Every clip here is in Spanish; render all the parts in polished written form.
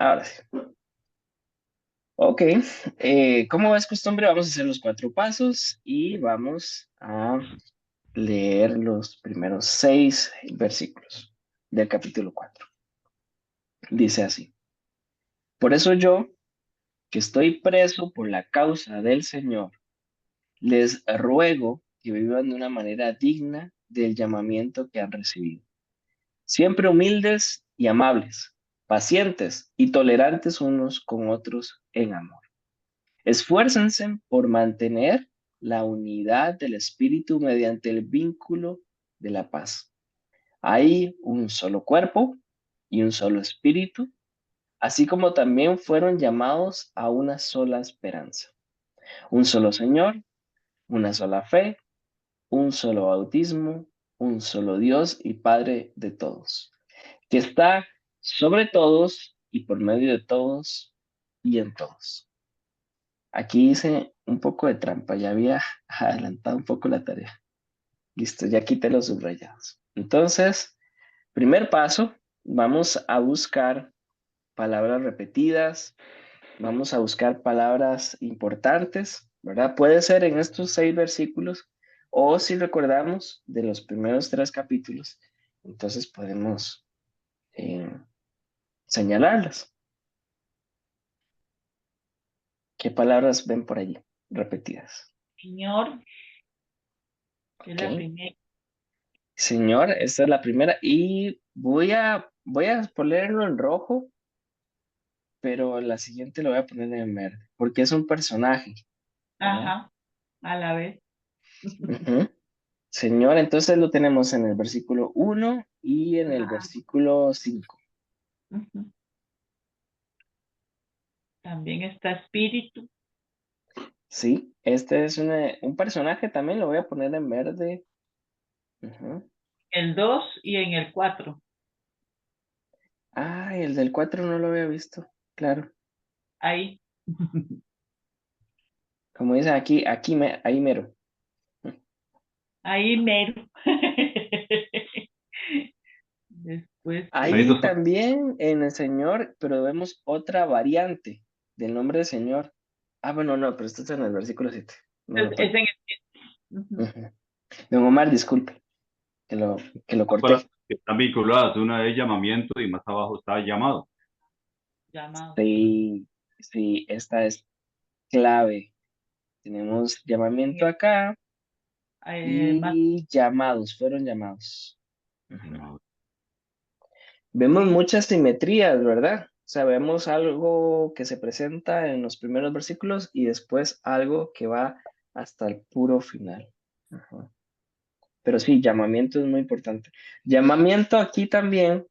Ahora sí. Ok, como es costumbre, vamos a hacer los 4 pasos y vamos a leer los primeros 6 versículos del capítulo 4. Dice así: Por eso yo, que estoy preso por la causa del Señor, les ruego que vivan de una manera digna del llamamiento que han recibido, siempre humildes y amables, pacientes y tolerantes unos con otros en amor. Esfuércense por mantener la unidad del Espíritu mediante el vínculo de la paz. Hay un solo cuerpo y un solo Espíritu, así como también fueron llamados a una sola esperanza. Un solo Señor, una sola fe, un solo bautismo, un solo Dios y Padre de todos, que está sobre todos y por medio de todos y en todos. Aquí hice un poco de trampa, ya había adelantado un poco la tarea. Listo, ya quité los subrayados. Entonces, primer paso, vamos a buscar palabras repetidas, vamos a buscar palabras importantes, ¿verdad? Puede ser en estos 6 versículos o si recordamos de los primeros 3 capítulos, entonces podemos eh, señalarlas. ¿Qué palabras ven por allí repetidas? Señor, que es Ok. la primera. Señor, esta es la primera y voy a ponerlo en rojo, pero la siguiente lo voy a poner en verde, porque es un personaje, ¿verdad? Ajá, a la vez. Ujú. Señor, entonces lo tenemos en el versículo 1 y en el Ajá, versículo 5. ujú. También está espíritu. Sí, este es un personaje también, lo voy a poner en verde. Ujú. El 2 y en el 4. Ah, el del 4 no lo había visto, claro. Ahí. Como dicen aquí, ahí mero. Ahí mero. Después Hay Ahí dos, también en el Señor, pero vemos otra variante del nombre del Señor. Ah, bueno, no, pero esto está en el versículo 7. No lo es pone. en el. Ujú. Ujú. Don Omar, disculpe, que lo, que lo dos palabras corté. que están vinculadas. Una es llamamiento y más abajo está llamado. Llamado. Sí, sí, esta es clave. Tenemos En llamamiento el, acá más, y llamados, fueron llamados. Ujú. Llamado. Vemos sí, muchas simetrías, ¿verdad? O sea, vemos algo que se presenta en los primeros versículos y después algo que va hasta el puro final. Ajá. Pero sí, llamamiento es muy importante. Llamamiento aquí también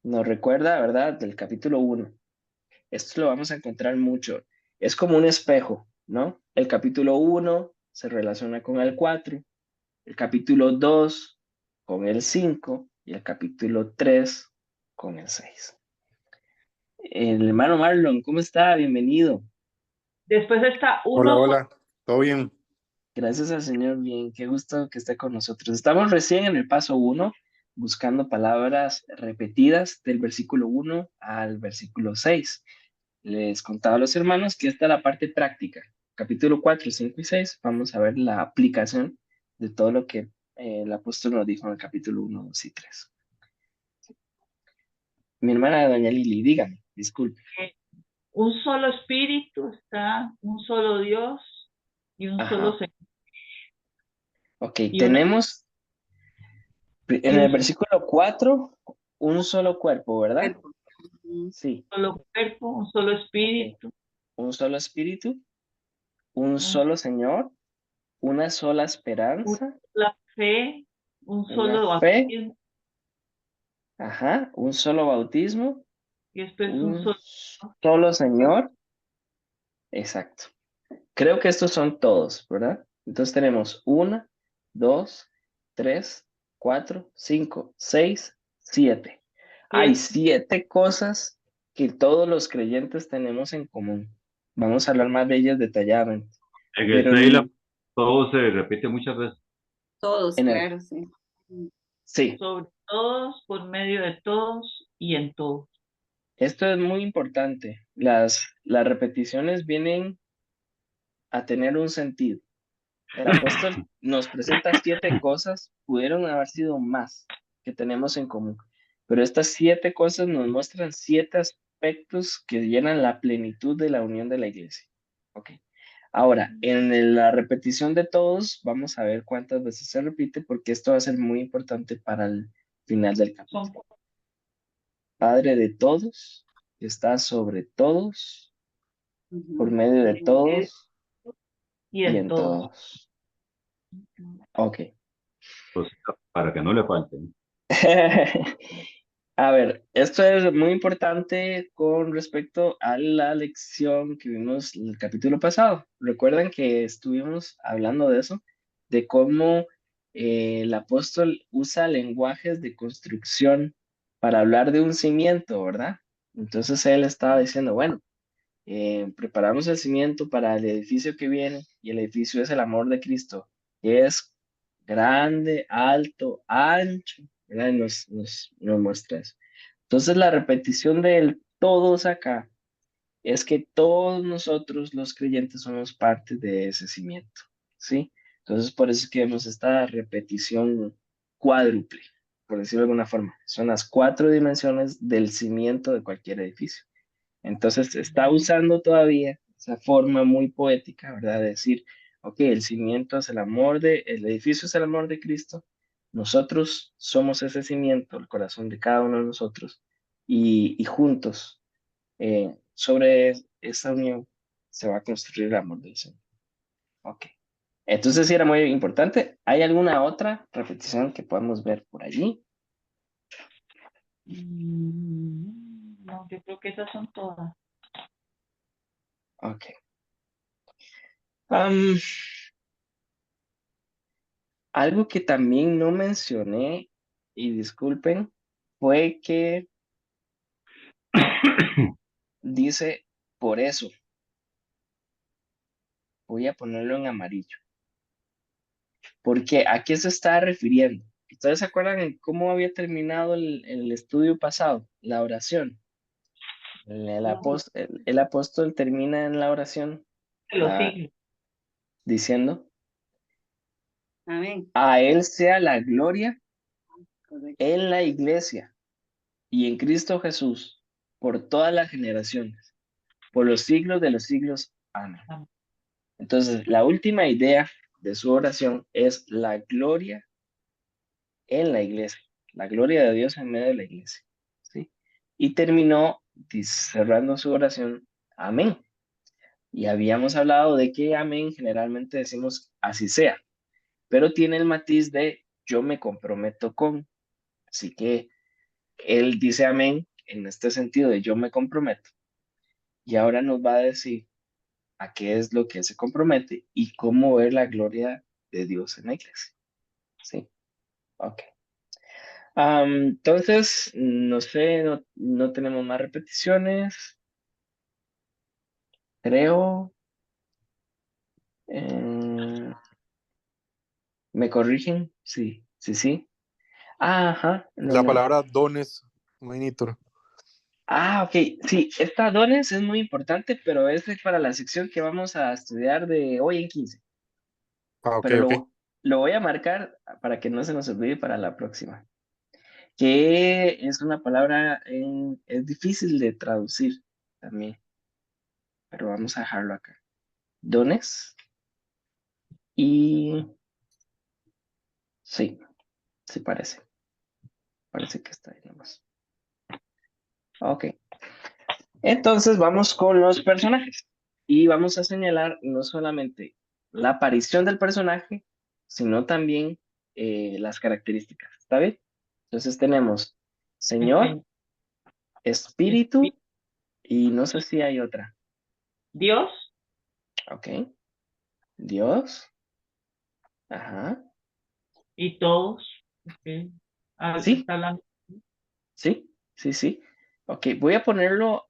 nos recuerda, ¿verdad? Del capítulo 1. Esto lo vamos a encontrar mucho. Es como un espejo, ¿no? El capítulo 1 se relaciona con el 4, el capítulo 2 con el 5 y el capítulo 3 con el 6. El hermano Marlon, ¿cómo está? Bienvenido. después está Hola, uno con hola, ¿todo bien? Gracias al Señor, bien, qué gusto que esté con nosotros. Estamos recién en el paso 1, buscando palabras repetidas del versículo 1 al versículo 6. Les contaba a los hermanos que esta es la parte práctica. Capítulo 4, 5 y 6. Vamos a ver la aplicación de todo lo que el apóstol nos dijo en el capítulo 1, 2 y 3. Mi hermana doña Lili, dígame, disculpe. un solo espíritu, está un solo Dios y un solo Ajá, Señor ok, y una tenemos en y un el versículo 4 un solo cuerpo, ¿verdad? Cuerpo. Ujú. Sí, solo cuerpo, un solo ok. espíritu, Un solo espíritu, un un, solo Señor, una sola una esperanza, sola fe, un una solo fe, bautismo ajá, un solo bautismo, y después un un solo. solo Señor. Exacto. Creo que estos son todos, ¿verdad? Entonces tenemos 1, 2, 3, 4, 5, 6, 7. Hay Siete. 7 cosas que todos los creyentes tenemos en común. Vamos a hablar más de ellas detalladamente. En el Pero 6 todo se repite muchas veces. Todos, en el, claro, sí. sí, Sobre todos, por medio de todos y en todos. Esto es muy importante. Las repeticiones vienen a tener un sentido. El apóstol nos presenta 7 cosas, pudieron haber sido más que tenemos en común, pero estas 7 cosas nos muestran 7 aspectos que llenan la plenitud de la unión de la iglesia. Ok. Ahora, en la repetición de todos, vamos a ver cuántas veces se repite, porque esto va a ser muy importante para el final del Son capítulo. Padre de todos, que está sobre todos, por medio de todos y y en en todos. todos. Ok. O sea, para que no le falten. A ver, esto es muy importante con respecto a la lección que vimos en el capítulo pasado. Recuerdan que estuvimos hablando de eso, de cómo el apóstol usa lenguajes de construcción para hablar de un cimiento, ¿verdad? Entonces él estaba diciendo, bueno, preparamos el cimiento para el edificio que viene y el edificio es el amor de Cristo, que es grande, alto, ancho, ¿verdad? Y nos muestra eso. Entonces la repetición del todos acá es que todos nosotros los creyentes somos parte de ese cimiento, ¿sí? Entonces por eso es que vemos esta repetición cuádruple, por decirlo de alguna forma. Son las 4 dimensiones del cimiento de cualquier edificio. Entonces está usando todavía esa forma muy poética, ¿verdad? De decir, ok, el cimiento es el edificio es el amor de Cristo, nosotros somos ese cimiento, el corazón de cada uno de nosotros, y juntos, sobre esa unión, se va a construir el amor del Señor. Ok. Entonces sí era muy importante. ¿Hay alguna otra repetición que podamos ver por allí? No, yo creo que esas son todas. Ok. Am, Algo que también no mencioné, y disculpen, fue que dice, por eso, voy a ponerlo en amarillo, porque ¿a qué se está refiriendo? ¿Ustedes se acuerdan en cómo había terminado el estudio pasado, la oración? El apóstol termina en la oración De los siglos. diciendo, Amén. a Él sea la gloria Correcto. en la iglesia y en Cristo Jesús por todas las generaciones, por los siglos de los siglos. Amén. Amén. Entonces, la última idea de su oración es la gloria en la iglesia, la gloria de Dios en medio de la iglesia, ¿sí? Y terminó cerrando su oración, amén. Y habíamos hablado de que amén generalmente decimos así sea, pero tiene el matiz de yo me comprometo con. Así que él dice amén en este sentido de yo me comprometo. Y ahora nos va a decir a qué es lo que él se compromete y cómo ver la gloria de Dios en la iglesia. Sí, ok. Entonces, no sé, no tenemos más repeticiones, creo. Eh, ¿Me corrigen? Sí, sí, sí. Ajá, no, La no. palabra dones, Minitor. Ok, sí, esta dones es muy importante, pero es para la sección que vamos a estudiar de hoy en 15. Ah, ok, Pero ok. lo voy a marcar para que no se nos olvide para la próxima. Que es una palabra, es difícil de traducir también, pero vamos a dejarlo acá. Dones y sí, sí parece que está ahí nomás. Ok, entonces vamos con los personajes y vamos a señalar no solamente la aparición del personaje, sino también las características, ¿está bien? Entonces tenemos Señor, Ok. Espíritu y no sé si hay otra. Dios Ok, Dios, ajá, y todos. Ok. sí, Está hablando. sí, sí, sí. Ok, voy a ponerlo,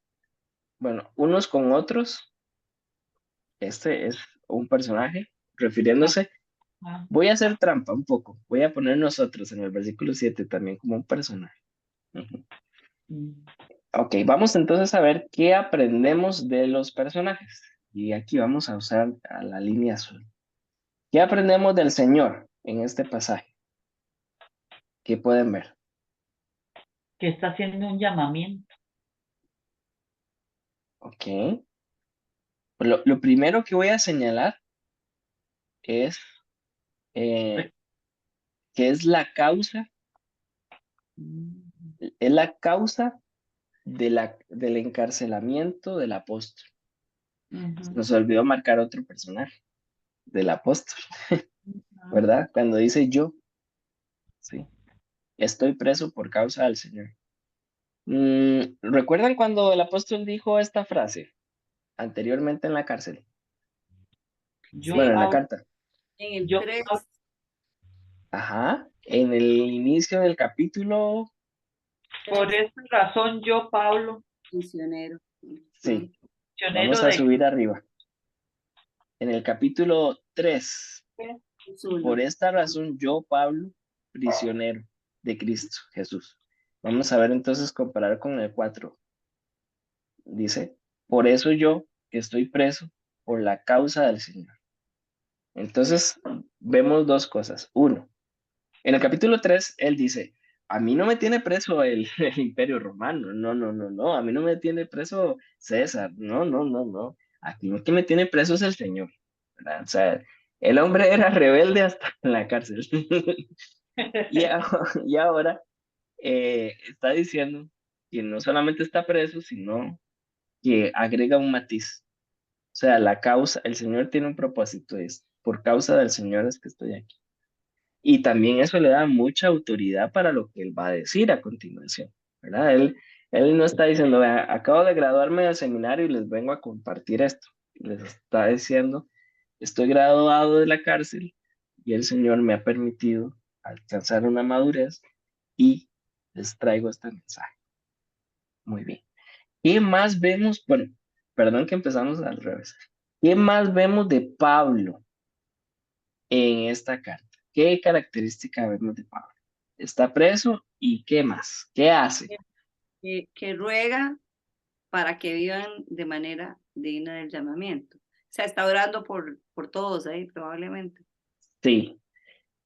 bueno, unos con otros. Este es un personaje refiriéndose. Ajá. Voy a hacer trampa un poco. Voy a poner nosotros en el versículo 7 también como un personaje. Ujú. Mm. Ok, vamos entonces a ver qué aprendemos de los personajes. Y aquí vamos a usar a la línea azul. ¿Qué aprendemos del Señor en este pasaje? ¿Qué pueden ver? Que está haciendo un llamamiento. Ok. Lo primero que voy a señalar es eh, que es la causa del encarcelamiento del apóstol. Ujú. Nos olvidó marcar otro personaje del apóstol, Ujú. ¿verdad? Cuando dice yo, sí, estoy preso por causa del Señor. ¿Recuerdan cuando el apóstol dijo esta frase anteriormente en la cárcel? Yo, Bueno, Sí, en la Pablo, carta. en el yo, Pablo, 3, Ajá, en el inicio del capítulo, por esa razón yo, Pablo, misionero. Ujú. sí, vamos misionero a de subir arriba. En el capítulo 3, Es uno. por esta razón yo, Pablo, prisionero de Cristo Jesús. Vamos a ver entonces comparar con el 4. Dice, por eso yo que estoy preso por la causa del Señor. Entonces, vemos dos cosas. Uno, en el capítulo 3 él dice, a mí no me tiene preso el Imperio Romano, no, no, no, no, a mí no me tiene preso César, no, no, no, no, aquí lo que me tiene preso es el Señor, ¿verdad? O sea, el hombre era rebelde hasta en la cárcel. Y ahora está diciendo que no solamente está preso, sino que agrega un matiz. O sea, la causa, el Señor tiene un propósito, es por causa del Señor es que estoy aquí. Y también eso le da mucha autoridad para lo que él va a decir a continuación, ¿verdad? Él no está diciendo, "Vea, acabo de graduarme del seminario y les vengo a compartir esto". Les está diciendo, estoy graduado de la cárcel y el Señor me ha permitido alcanzar una madurez y les traigo este mensaje. Muy bien. ¿Qué más vemos? Bueno, perdón que empezamos al revés. ¿Qué más vemos de Pablo en esta carta? ¿Qué característica vemos de Pablo? Está preso y ¿qué más? ¿Qué hace? Que ruega para que vivan de manera digna del llamamiento. O sea, está orando por todos ahí, probablemente. Sí,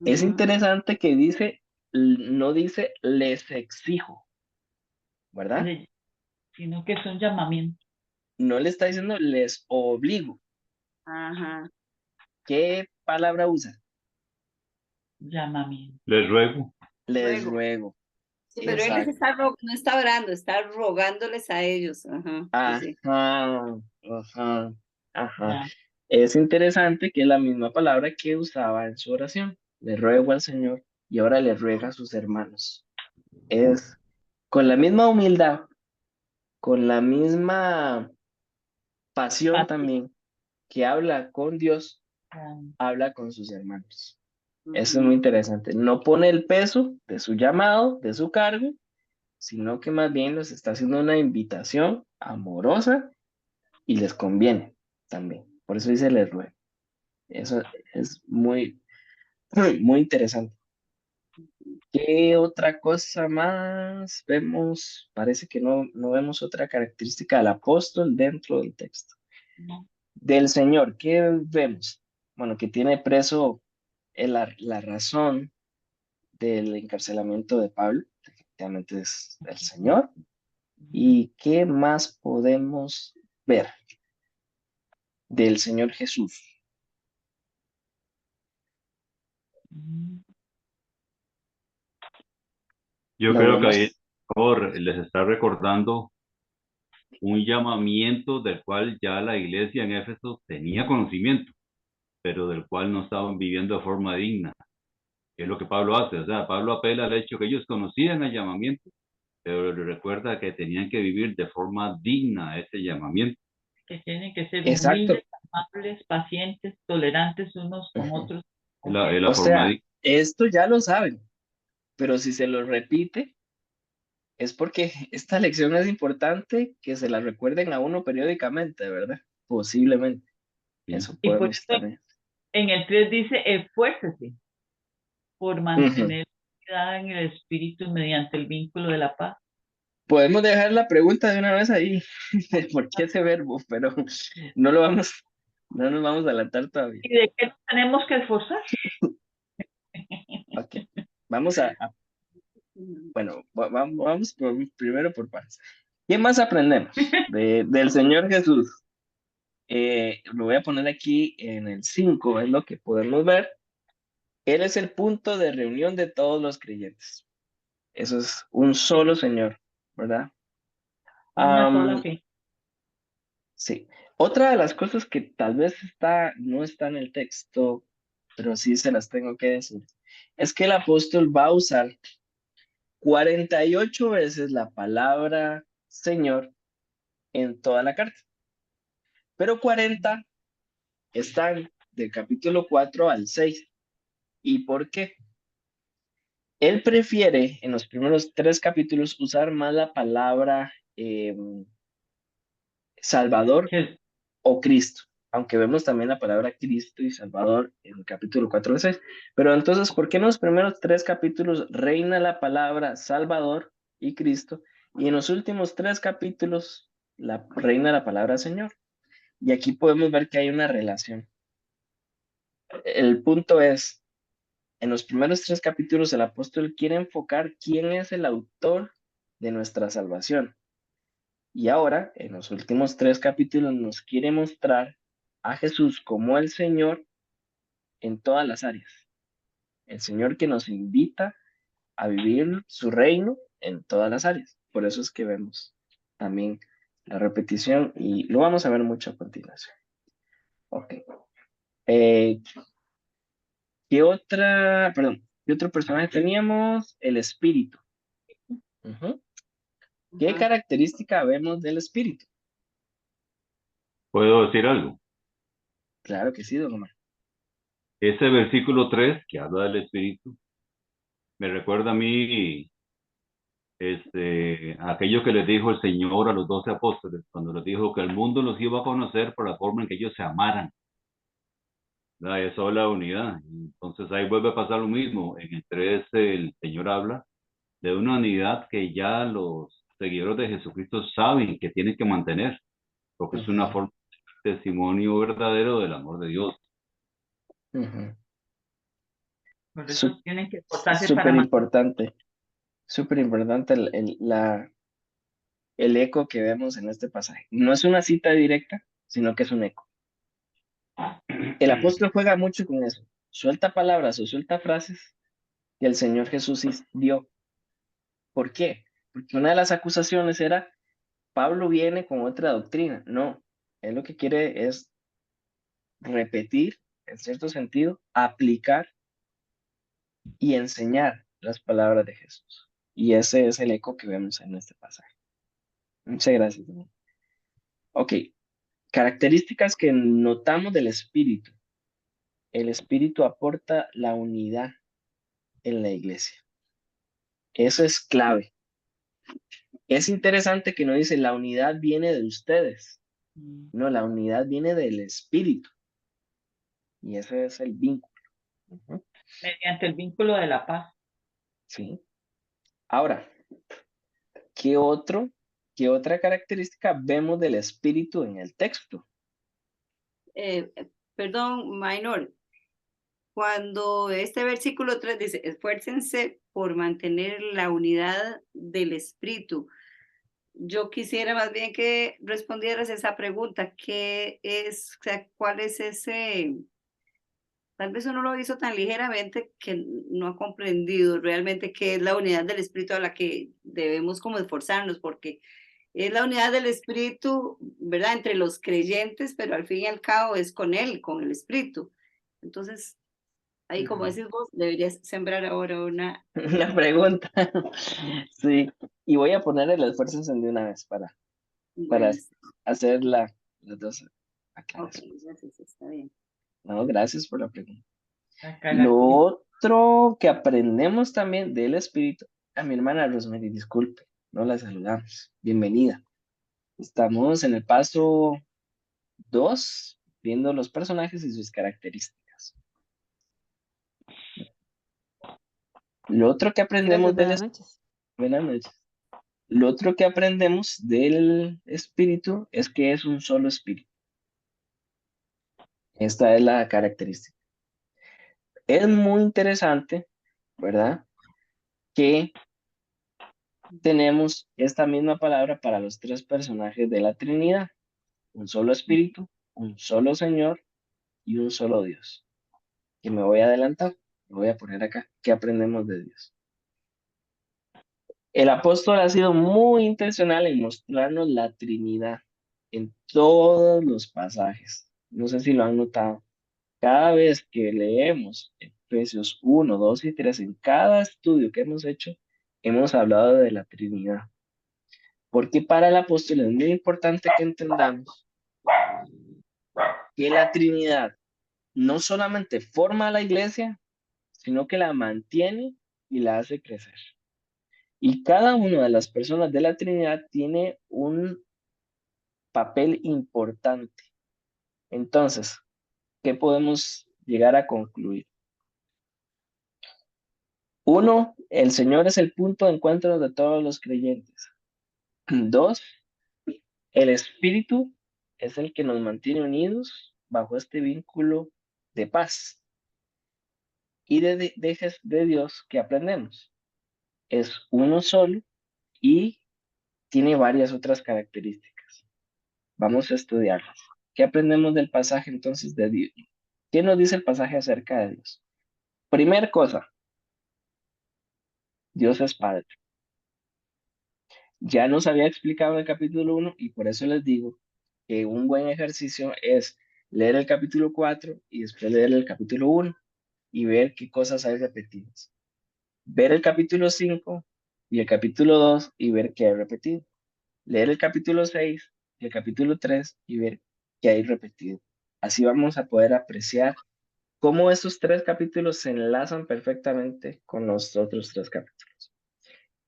es Ujú. interesante que dice, no dice les exijo, ¿verdad? de- sino que es un llamamiento, No le está diciendo les obligo. Ajá. ¿Qué palabra usa? llamamiento. Les ruego. Les Luego. ruego. Sí, pero él les Exacto. está no está orando, está rogándoles a ellos. Ajá. Sí, sí. Ajá, ajá, ajá. Ya. Es interesante que es la misma palabra que usaba en su oración. Le ruego al Señor y ahora le ruega a sus hermanos. Es con la misma humildad, con la misma pasión también que habla con Dios, Paciencia. habla con sus hermanos. Eso es muy Ujú. interesante. No pone el peso de su llamado, de su cargo, sino que más bien les está haciendo una invitación amorosa y les conviene también. Por eso dice les ruego. Eso es muy, muy interesante. ¿Qué otra cosa más vemos? Parece que no vemos otra característica del apóstol dentro del texto. No. Del Señor, ¿qué vemos? Bueno, que tiene preso la razón del encarcelamiento de Pablo, efectivamente es el Señor. ¿Y qué más podemos ver del Señor Jesús? Mm. Yo Lo creo que ahí vemos. les está recordando un llamamiento del cual ya la iglesia en Éfeso tenía conocimiento, pero del cual no estaban viviendo de forma digna, que es lo que Pablo hace. O sea, Pablo apela al hecho que ellos conocían el llamamiento, pero les recuerda que tenían que vivir de forma digna ese llamamiento. Que tienen que ser Exacto. humildes, amables, pacientes, tolerantes unos con Ujú. otros. Es Ok. la O forma sea, digna. esto ya lo saben, pero si se lo repite, es porque esta lección es importante que se la recuerden a uno periódicamente, ¿verdad? Posiblemente. ¿Sí? Eso Y por podemos eso también. en el 3 dice, esfuércese por Ujú. mantener unidad en el espíritu mediante el vínculo de la paz. Podemos dejar la pregunta de una vez ahí, ¿por qué ese verbo? Pero no lo vamos, no nos vamos a adelantar todavía. ¿Y de qué nos tenemos que esforzar? Ok, vamos bueno, vamos primero por partes. ¿Qué más aprendemos del Señor Jesús? Lo voy a poner aquí en el 5, es lo que podemos ver. Él es el punto de reunión de todos los creyentes. Eso es un solo Señor, ¿verdad? Una sola Am, fe. sí. Otra de las cosas que tal vez no está en el texto, pero sí se las tengo que decir, es que el apóstol va a usar 48 veces la palabra Señor en toda la carta, pero 40 están del capítulo 4 al 6. ¿Y por qué? Él prefiere en los primeros 3 capítulos usar más la palabra Salvador Jesús. o Cristo, aunque vemos también la palabra Cristo y Salvador en el capítulo 4 al 6. Pero entonces, ¿por qué en los primeros 3 capítulos reina la palabra Salvador y Cristo y en los últimos 3 capítulos reina la palabra Señor? Y aquí podemos ver que hay una relación. El punto es, en los primeros 3 capítulos el apóstol quiere enfocar quién es el autor de nuestra salvación. Y ahora, en los últimos 3 capítulos, nos quiere mostrar a Jesús como el Señor en todas las áreas. El Señor que nos invita a vivir su reino en todas las áreas. Por eso es que vemos también la repetición y lo vamos a ver mucho a continuación. Ok. Eh, ¿qué otro personaje teníamos? El Espíritu. Ujú. ¿Qué Ajá. característica vemos del Espíritu? ¿Puedo decir algo? Claro que sí, don Omar. Ese versículo 3 que habla del Espíritu me recuerda a mí aquello que les dijo el Señor a los 12 apóstoles, cuando les dijo que el mundo los iba a conocer por la forma en que ellos se amaran. ¿Verdad? Eso es la unidad. Entonces ahí vuelve a pasar lo mismo. En el 3 el Señor habla de una unidad que ya los seguidores de Jesucristo saben que tienen que mantener, porque es una Ujú, forma de testimonio verdadero del amor de Dios. ujú. Por eso Sú- tienen que esforzarse para Súper mantener. importante, súper importante el eco que vemos en este pasaje. No es una cita directa, sino que es un eco. El apóstol juega mucho con eso. Suelta palabras o suelta frases que el Señor Jesús dio. ¿Por qué? Porque una de las acusaciones era, Pablo viene con otra doctrina. No, él lo que quiere es repetir, en cierto sentido, aplicar y enseñar las palabras de Jesús. Y ese es el eco que vemos en este pasaje. Muchas gracias. Ok, características que notamos del espíritu. El espíritu aporta la unidad en la iglesia. Eso es clave. Es interesante que no dice la unidad viene de ustedes. No, la unidad viene del espíritu. Y ese es el vínculo. Ujú, Mediante el vínculo de la paz. sí. Ahora, ¿qué otro, qué otra característica vemos del espíritu en el texto? Perdón, Minor, cuando este versículo 3 dice, esfuércense por mantener la unidad del espíritu, yo quisiera más bien que respondieras esa pregunta, ¿qué es, o sea, cuál es ese, tal vez uno lo hizo tan ligeramente que no ha comprendido realmente qué es la unidad del espíritu a la que debemos como esforzarnos, porque es la unidad del espíritu, ¿verdad? Entre los creyentes, pero al fin y al cabo es con él, con el espíritu. Entonces, ahí como Ujú. decís vos, deberías sembrar ahora una... Una pregunta. Sí, y voy a poner el esfuerzo de una vez para Buenísimo. hacer las dos Ok, aclaraciones. gracias, está bien. No, gracias por la pregunta. Acá Lo la tiene. otro que aprendemos también del espíritu, a mi hermana Rosemary, disculpe, no la saludamos. Bienvenida. Estamos en el paso 2 viendo los personajes y sus características. Lo otro que aprendemos Gracias, del buenas espíritu, noches. buenas noches. Lo otro que aprendemos del espíritu es que es un solo espíritu. Esta es la característica. Es muy interesante, ¿verdad? Que tenemos esta misma palabra para los tres personajes de la Trinidad. Un solo espíritu, un solo Señor y un solo Dios. Que me voy a adelantar, lo voy a poner acá. ¿Qué aprendemos de Dios? El apóstol ha sido muy intencional en mostrarnos la Trinidad en todos los pasajes. No sé si lo han notado. Cada vez que leemos Efesios 1, 2 y 3, en cada estudio que hemos hecho, hemos hablado de la Trinidad. Porque para el apóstol es muy importante que entendamos que la Trinidad no solamente forma a la iglesia, sino que la mantiene y la hace crecer. Y cada una de las personas de la Trinidad tiene un papel importante. Entonces, ¿qué podemos llegar a concluir? Uno, el Señor es el punto de encuentro de todos los creyentes. Dos, el Espíritu es el que nos mantiene unidos bajo este vínculo de paz. Y de Dios que aprendemos. Es uno solo y tiene varias otras características. Vamos a estudiarlas. ¿Qué aprendemos del pasaje entonces de Dios? ¿Qué nos dice el pasaje acerca de Dios? Primer cosa, Dios es Padre. Ya nos había explicado en el capítulo 1 y por eso les digo que un buen ejercicio es leer el capítulo 4 y después leer el capítulo 1 y ver qué cosas hay repetidas. Ver el capítulo 5 y el capítulo 2 y ver qué hay repetido. Leer el capítulo 6 y el capítulo 3 y ver qué hay repetido. Así vamos a poder apreciar cómo esos tres capítulos se enlazan perfectamente con los otros tres capítulos.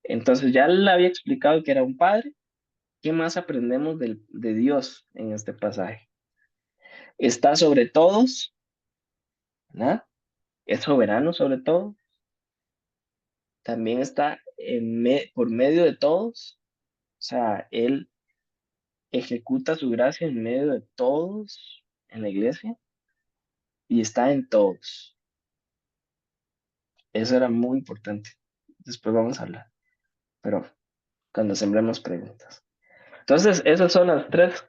Entonces ya le había explicado que era un padre. ¿Qué más aprendemos de Dios en este pasaje? Está sobre todos, ¿verdad? Es soberano sobre todo. También está por medio de todos. O sea, Él ejecuta su gracia en medio de todos en la iglesia y está en todos. Eso era muy importante. Después vamos a hablar, pero cuando sembremos preguntas. Entonces, esas son las tres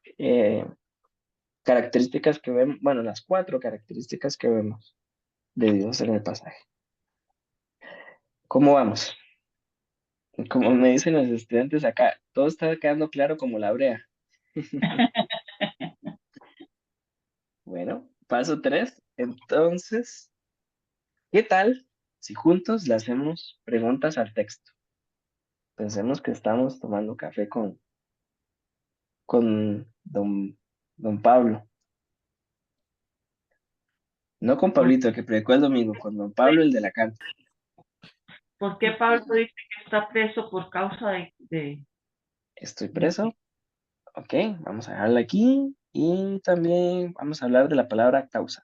características que vemos, bueno, las cuatro características que vemos de Dios en el pasaje. ¿Cómo vamos? Como me dicen los estudiantes acá, todo está quedando claro como la brea. Bueno, paso 3. Entonces, ¿qué tal si juntos le hacemos preguntas al texto? Pensemos que estamos tomando café con don Pablo. No con ¿Por, Pablito, que predicó el domingo, con don Pablo, el de la carta. por qué Pablo dice que está preso por causa Estoy de- preso. Ok, vamos a dejarla aquí. Y también vamos a hablar de la palabra causa.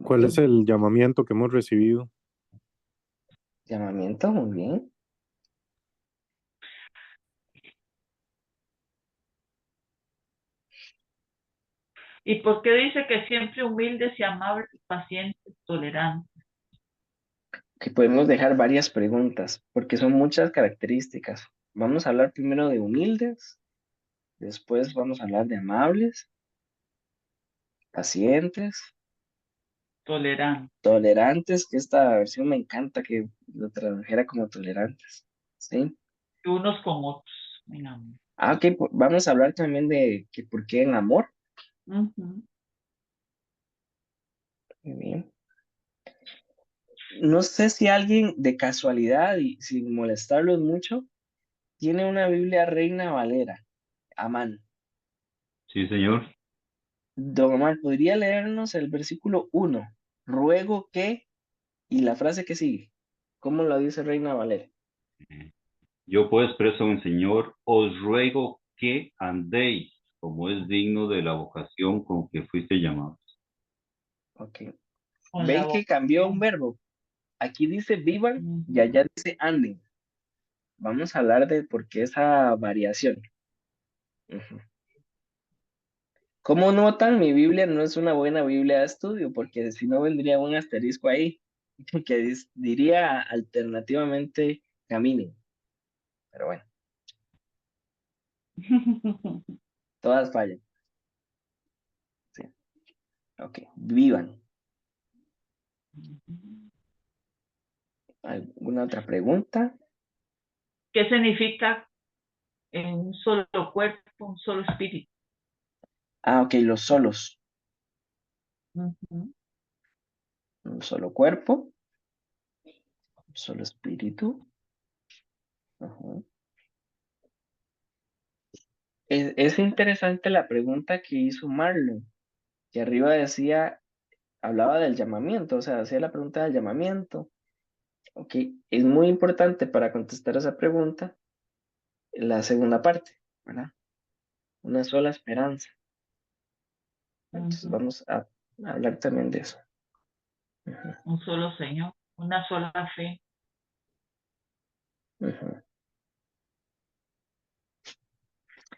¿Cuál Ok, es el llamamiento que hemos recibido? llamamiento, muy bien. ¿Y por qué dice que siempre humildes y amables, pacientes, tolerantes? Que podemos dejar varias preguntas, porque son muchas características. Vamos a hablar primero de humildes, después vamos a hablar de amables, pacientes, Tolerantes. tolerantes, que esta versión me encanta que lo tradujera como tolerantes. ¿Sí? Unos con otros. En amor. Ah, ok, vamos a hablar también de que por qué en amor. Ujú. Muy bien. No sé si alguien de casualidad y sin molestarlos mucho, tiene una Biblia Reina Valera a mano. Sí, señor. Don Omar, ¿podría leernos el versículo 1? Ruego que, y la frase que sigue. ¿Cómo lo dice Reina Valera? Yo pues, preso en el Señor, os ruego que andéis como es digno de la vocación con que fuiste llamados. Ok. Con la ¿Ven que cambió un vocación. verbo? Aquí dice vivan y Ujú. allá dice anden. vamos a hablar de por qué esa variación. Ujú. Como notan, mi Biblia no es una buena Biblia de estudio, porque si no vendría un asterisco ahí que diría alternativamente caminen. Pero bueno, todas fallan. Sí. Ok, vivan. ¿Alguna otra pregunta? ¿Qué significa un solo cuerpo, un solo espíritu? Ah, ok, los solos. Ujú. Un solo cuerpo, un solo espíritu. Ajá. Es interesante la pregunta que hizo Marlon, que arriba decía, hablaba del llamamiento, o sea, hacía la pregunta del llamamiento. Ok, es muy importante para contestar esa pregunta la segunda parte, ¿verdad? Una sola esperanza. Entonces Ujú. vamos a hablar también de eso. Ujú, Un solo Señor, una sola fe. ujú.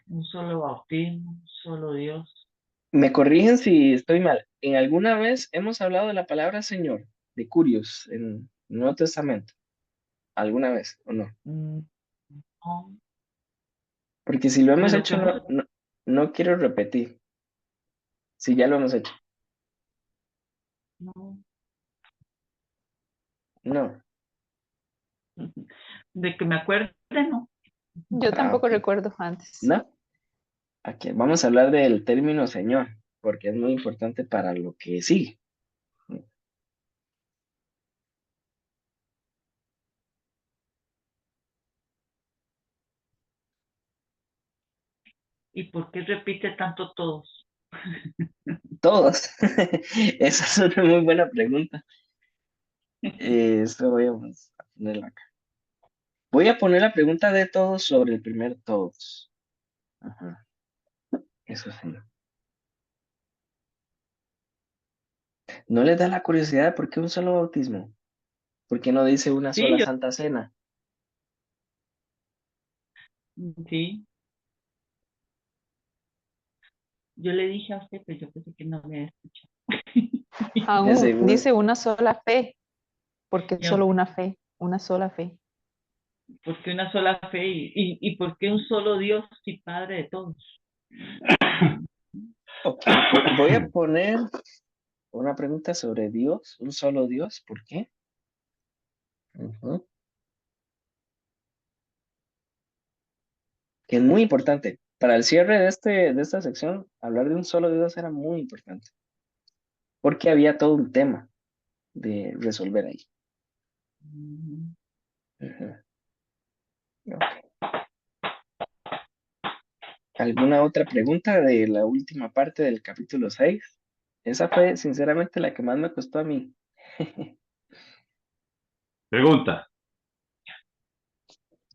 Un solo bautismo, un solo Dios. Me corrigen si estoy mal. ¿En alguna vez hemos hablado de la palabra Señor, de Curios, en el Nuevo Testamento? ¿Alguna vez o no? Mm, No, Porque si lo de hemos lo que hecho, hemos, no quiero repetir. Si ya lo hemos hecho. no, No. de que me acuerde, no. Yo Ah, tampoco ok. recuerdo antes. No. Aquí vamos a hablar del término Señor, porque es muy importante para lo que sigue. ¿Y por qué repite tanto todos? Todos. Esa es una muy buena pregunta. Eso voy a ponerla acá. Voy a poner la pregunta de todos sobre el primer todos. Ajá, eso sí. ¿No les da la curiosidad de por qué un solo bautismo? ¿Por qué no dice una Sí, sola Santa Cena? sí, yo le dije a usted, pero yo pensé que no me escuchado. De Aún seguro. dice una sola fe, porque es Y solo aunque- una fe, una sola fe. ¿Por qué una sola fe? ¿Y por qué un solo Dios y Padre de todos? Ok, voy a poner una pregunta sobre Dios, un solo Dios. ¿Por qué? Ujú. Que es muy importante. Para el cierre de esta sección, hablar de un solo Dios era muy importante, porque había todo un tema de resolver ahí. Ujú. Ujú. Ok. ¿Alguna otra pregunta de la última parte del capítulo 6? Esa fue, sinceramente, la que más me costó a mí. Pregunta.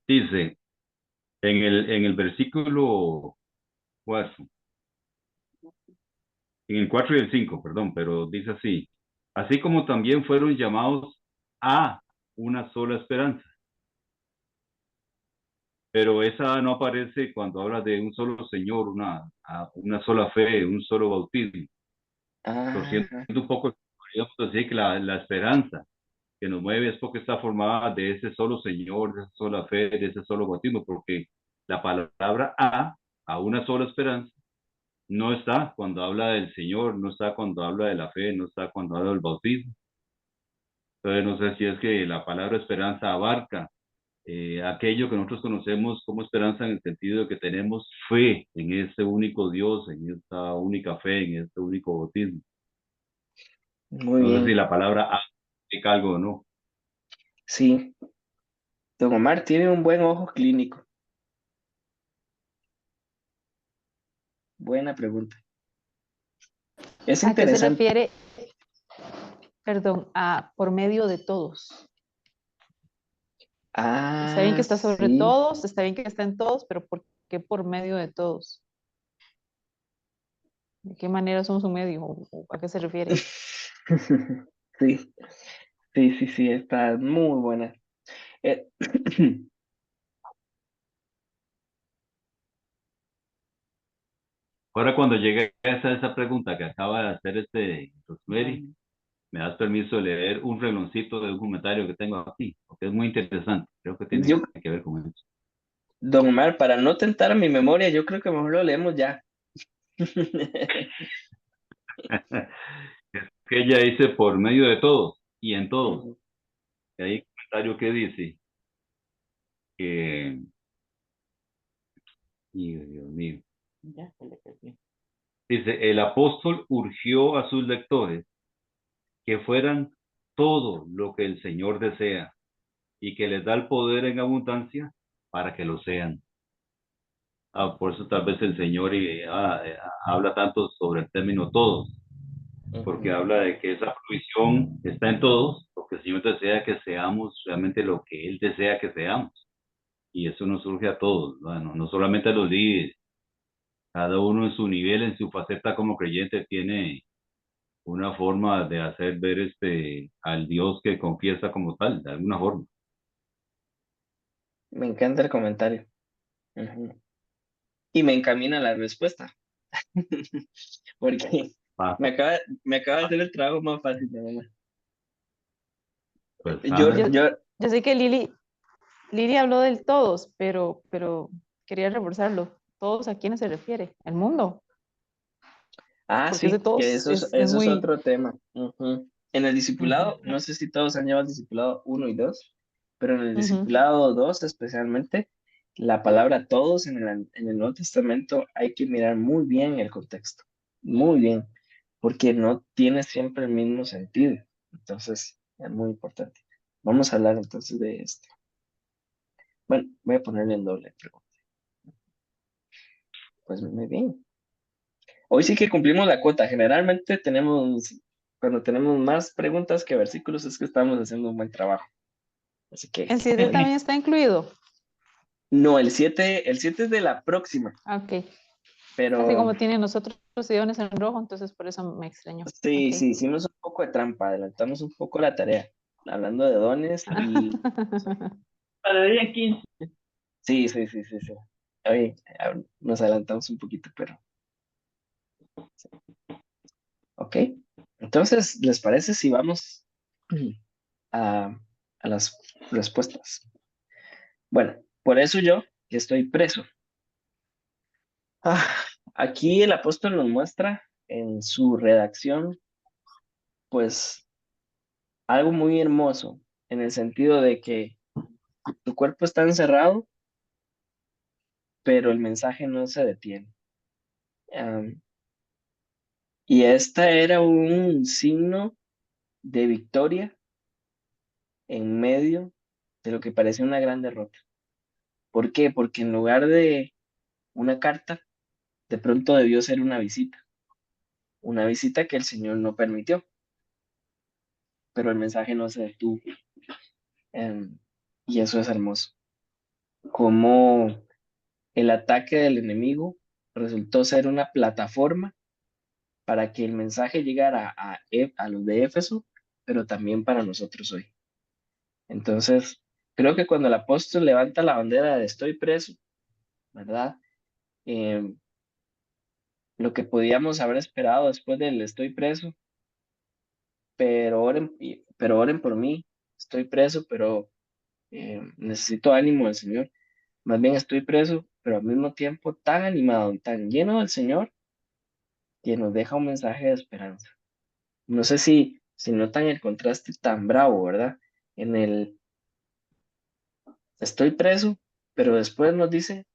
Dice, en el versículo 4, en el 4 y el 5, perdón, pero dice así, así como también fueron llamados a una sola esperanza, pero esa no aparece cuando habla de un solo Señor, una sola fe, un solo bautismo. Lo siento Ah, un poco, podríamos decir que la esperanza que nos mueve es porque está formada de ese solo Señor, de esa sola fe, de ese solo bautismo, porque la palabra a una sola esperanza, no está cuando habla del Señor, no está cuando habla de la fe, no está cuando habla del bautismo. Entonces no sé si es que la palabra esperanza abarca aquello que nosotros conocemos como esperanza en el sentido de que tenemos fe en ese único Dios, en esta única fe, en este único bautismo. muy No sé si bien. la palabra significa algo o no. Sí, don Omar tiene un buen ojo clínico. Buena pregunta. Es ¿A qué se interesante. refiere, perdón, a por medio de todos? Está bien que Ah, está sobre sí. todos, está bien que está en todos, pero ¿por qué por medio de todos? ¿De qué manera somos un medio? ¿O a qué se refiere? Sí, sí, está muy buena. Eh, Ahora, cuando llegue a esa pregunta que acaba de hacer Rosemary, Bueno, me das permiso de leer un regloncito de un comentario que tengo aquí, porque es muy interesante. Creo que tiene Yo, que ver con eso. don Omar, para no tentar mi memoria, yo creo que mejor lo leemos ya. Es que ella dice por medio de todos y en todos. Ujú. Y hay un comentario que dice que, y Dios mío, Ya se le perdió. dice, el apóstol urgió a sus lectores que fueran todo lo que el Señor desea y que les da el poder en abundancia para que lo sean. Por eso tal vez el Señor habla tanto sobre el término todos, porque Ujú. habla de que esa provisión está en todos, porque el Señor desea que seamos realmente lo que Él desea que seamos. Y eso nos surge a todos, ¿no? No solamente a los líderes, cada uno en su nivel, en su faceta como creyente, tiene una forma de hacer ver al Dios que confiesa como tal, de alguna forma. Me encanta el comentario. Ujú. Y me encamina a la respuesta, porque Ah, me acaba de hacer el trabajo más fácil, mi mamá. pues Yo, Yo, yo, yo sé que Lili habló del todos, pero quería reforzarlo. ¿Todos a quiénes se refiere? ¿El mundo? Porque ese sí, que todos es eso es muy... otro tema. Ujú. En el Ujú, discipulado, no sé si todos han llevado el discipulado 1 y 2, pero en el ujú. discipulado 2 especialmente, la palabra todos en el Nuevo Testamento hay que mirar muy bien el contexto, muy bien, porque no tiene siempre el mismo sentido. Entonces, es muy importante. Vamos a hablar entonces de esto. Bueno, voy a ponerle en doble pregunta. Pues muy bien. Hoy sí que cumplimos la cuota. Generalmente cuando tenemos más preguntas que versículos, es que estamos haciendo un buen trabajo. Así que, El 7 muy bien. también está incluido. No, el siete es de la próxima, Ah, ok. Es que pero como tienen nosotros los guiones en rojo, entonces por eso me extrañó. sí, Ok. sí, hicimos un poco de trampa, adelantamos un poco la tarea, hablando de dones y Para el día 15. sí, sí, sí, sí, sí. Oye, nos adelantamos un poquito, pero ok. Entonces, ¿les parece si vamos a, a las respuestas? Bueno, por eso yo, que estoy preso. Ah, aquí el apóstol nos muestra en su redacción, pues, algo muy hermoso, en el sentido de que tu cuerpo está encerrado, pero el mensaje no se detiene. Am, y esta era un signo de victoria en medio de lo que parecía una gran derrota. ¿Por qué? Porque en lugar de una carta, de pronto debió ser una visita que el Señor no permitió, pero el mensaje no se detuvo. Em, y eso es hermoso. Como el ataque del enemigo resultó ser una plataforma para que el mensaje llegara a los de Éfeso, pero también para nosotros hoy. Entonces, creo que cuando el apóstol levanta la bandera de estoy preso, ¿verdad? Em, lo que podíamos haber esperado después del estoy preso, pero oren por mí, estoy preso, pero necesito ánimo del Señor. Más bien estoy preso, pero al mismo tiempo tan animado y tan lleno del Señor que nos deja un mensaje de esperanza. No sé si notan el contraste tan bravo, ¿verdad? En el estoy preso, pero después nos dice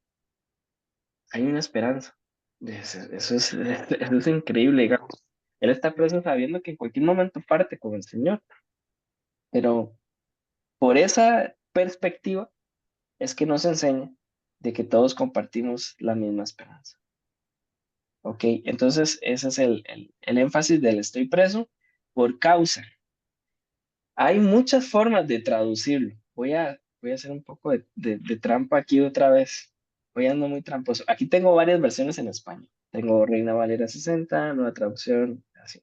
hay una esperanza. Eso es increíble, digamos. Él está preso sabiendo que en cualquier momento parte con el Señor, pero por esa perspectiva es que nos enseña de que todos compartimos la misma esperanza. Ok, entonces ese es el énfasis del estoy preso por causa. Hay muchas formas de traducirlo. Voy a hacer un poco de trampa aquí otra vez. Voy ando muy tramposo. Aquí tengo varias versiones en español. Tengo Reina Valera 60, nueva traducción, así.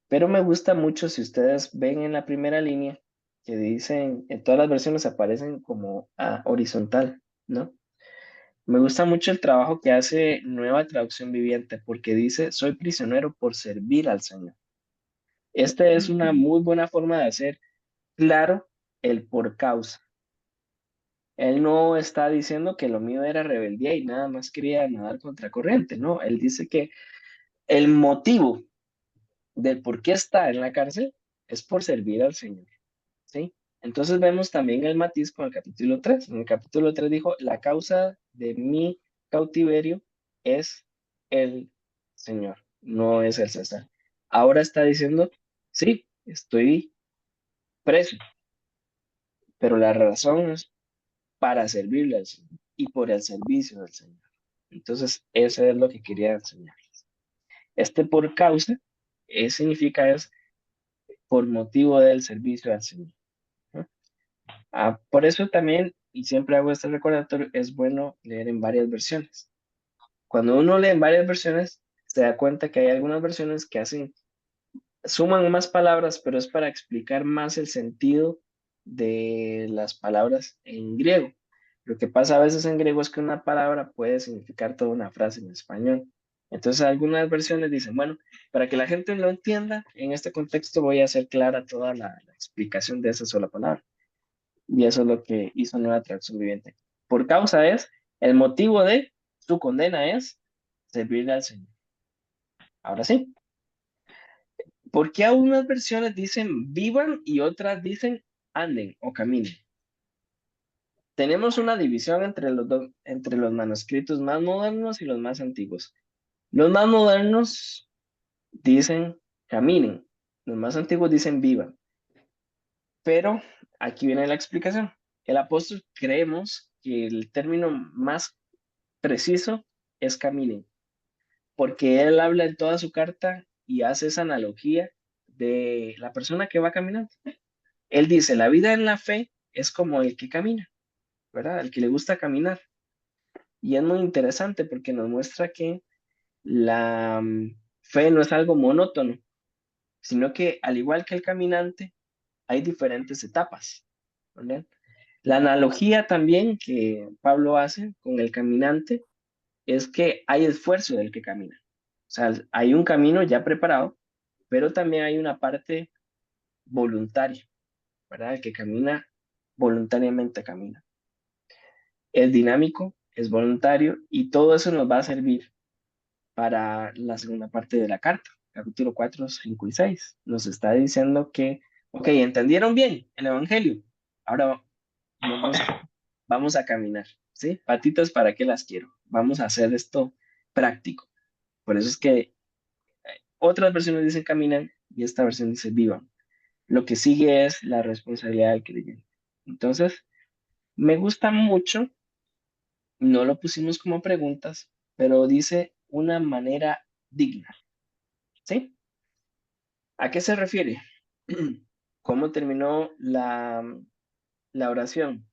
Pero me gusta mucho si ustedes ven en la primera línea que dicen, en todas las versiones aparecen como horizontal, ¿no? Me gusta mucho el trabajo que hace Nueva Traducción Viviente porque dice, soy prisionero por servir al Señor. Esta es una Ujú. muy buena forma de hacer claro el por causa. Él no está diciendo que lo mío era rebeldía y nada más quería nadar contracorriente, no. Él dice que el motivo del por qué está en la cárcel es por servir al Señor, ¿sí? Entonces vemos también el matiz con el capítulo 3. En el capítulo 3 dijo, la causa de mi cautiverio es el Señor, no es el César. Ahora está diciendo, sí, estoy preso, pero la razón es para servirle al Señor y por el servicio del Señor. Entonces, eso es lo que quería enseñarles. Este por causa significa es por motivo del servicio al Señor, ¿no? Por eso también, y siempre hago este recordatorio, es bueno leer en varias versiones. Cuando uno lee en varias versiones, se da cuenta que hay algunas versiones que suman más palabras, pero es para explicar más el sentido de las palabras en griego. Lo que pasa a veces en griego es que una palabra puede significar toda una frase en español. Entonces algunas versiones dicen, bueno, para que la gente lo entienda, en este contexto voy a hacer clara toda la explicación de esa sola palabra. Y eso es lo que hizo Nueva Traducción Viviente. Por causa es, el motivo de su condena es servirle al Señor. Ahora sí. ¿Por qué algunas versiones dicen vivan y otras dicen anden o caminen? Tenemos una división entre los manuscritos más modernos y los más antiguos. Los más modernos dicen caminen, los más antiguos dicen vivan. Pero aquí viene la explicación. El apóstol creemos que el término más preciso es caminen, porque él habla en toda su carta y hace esa analogía de la persona que va caminando. Él dice, la vida en la fe es como el que camina, ¿verdad? El que le gusta caminar. Y es muy interesante porque nos muestra que la fe no es algo monótono, sino que al igual que el caminante, hay diferentes etapas, ¿verdad? La analogía también que Pablo hace con el caminante es que hay esfuerzo del que camina. O sea, hay un camino ya preparado, pero también hay una parte voluntaria, ¿verdad? El que camina voluntariamente camina. Es dinámico, es voluntario y todo eso nos va a servir para la segunda parte de la carta, capítulo 4, 5 y 6. Nos está diciendo que, ok, ¿entendieron bien el Evangelio? Ahora vamos a caminar, ¿sí? Patitas, ¿para qué las quiero? Vamos a hacer esto práctico. Por eso es que otras versiones dicen caminan y esta versión dice vivan. Lo que sigue es la responsabilidad del creyente. Entonces, me gusta mucho, no lo pusimos como preguntas, pero dice una manera digna, ¿sí? ¿A qué se refiere? ¿Cómo terminó la oración?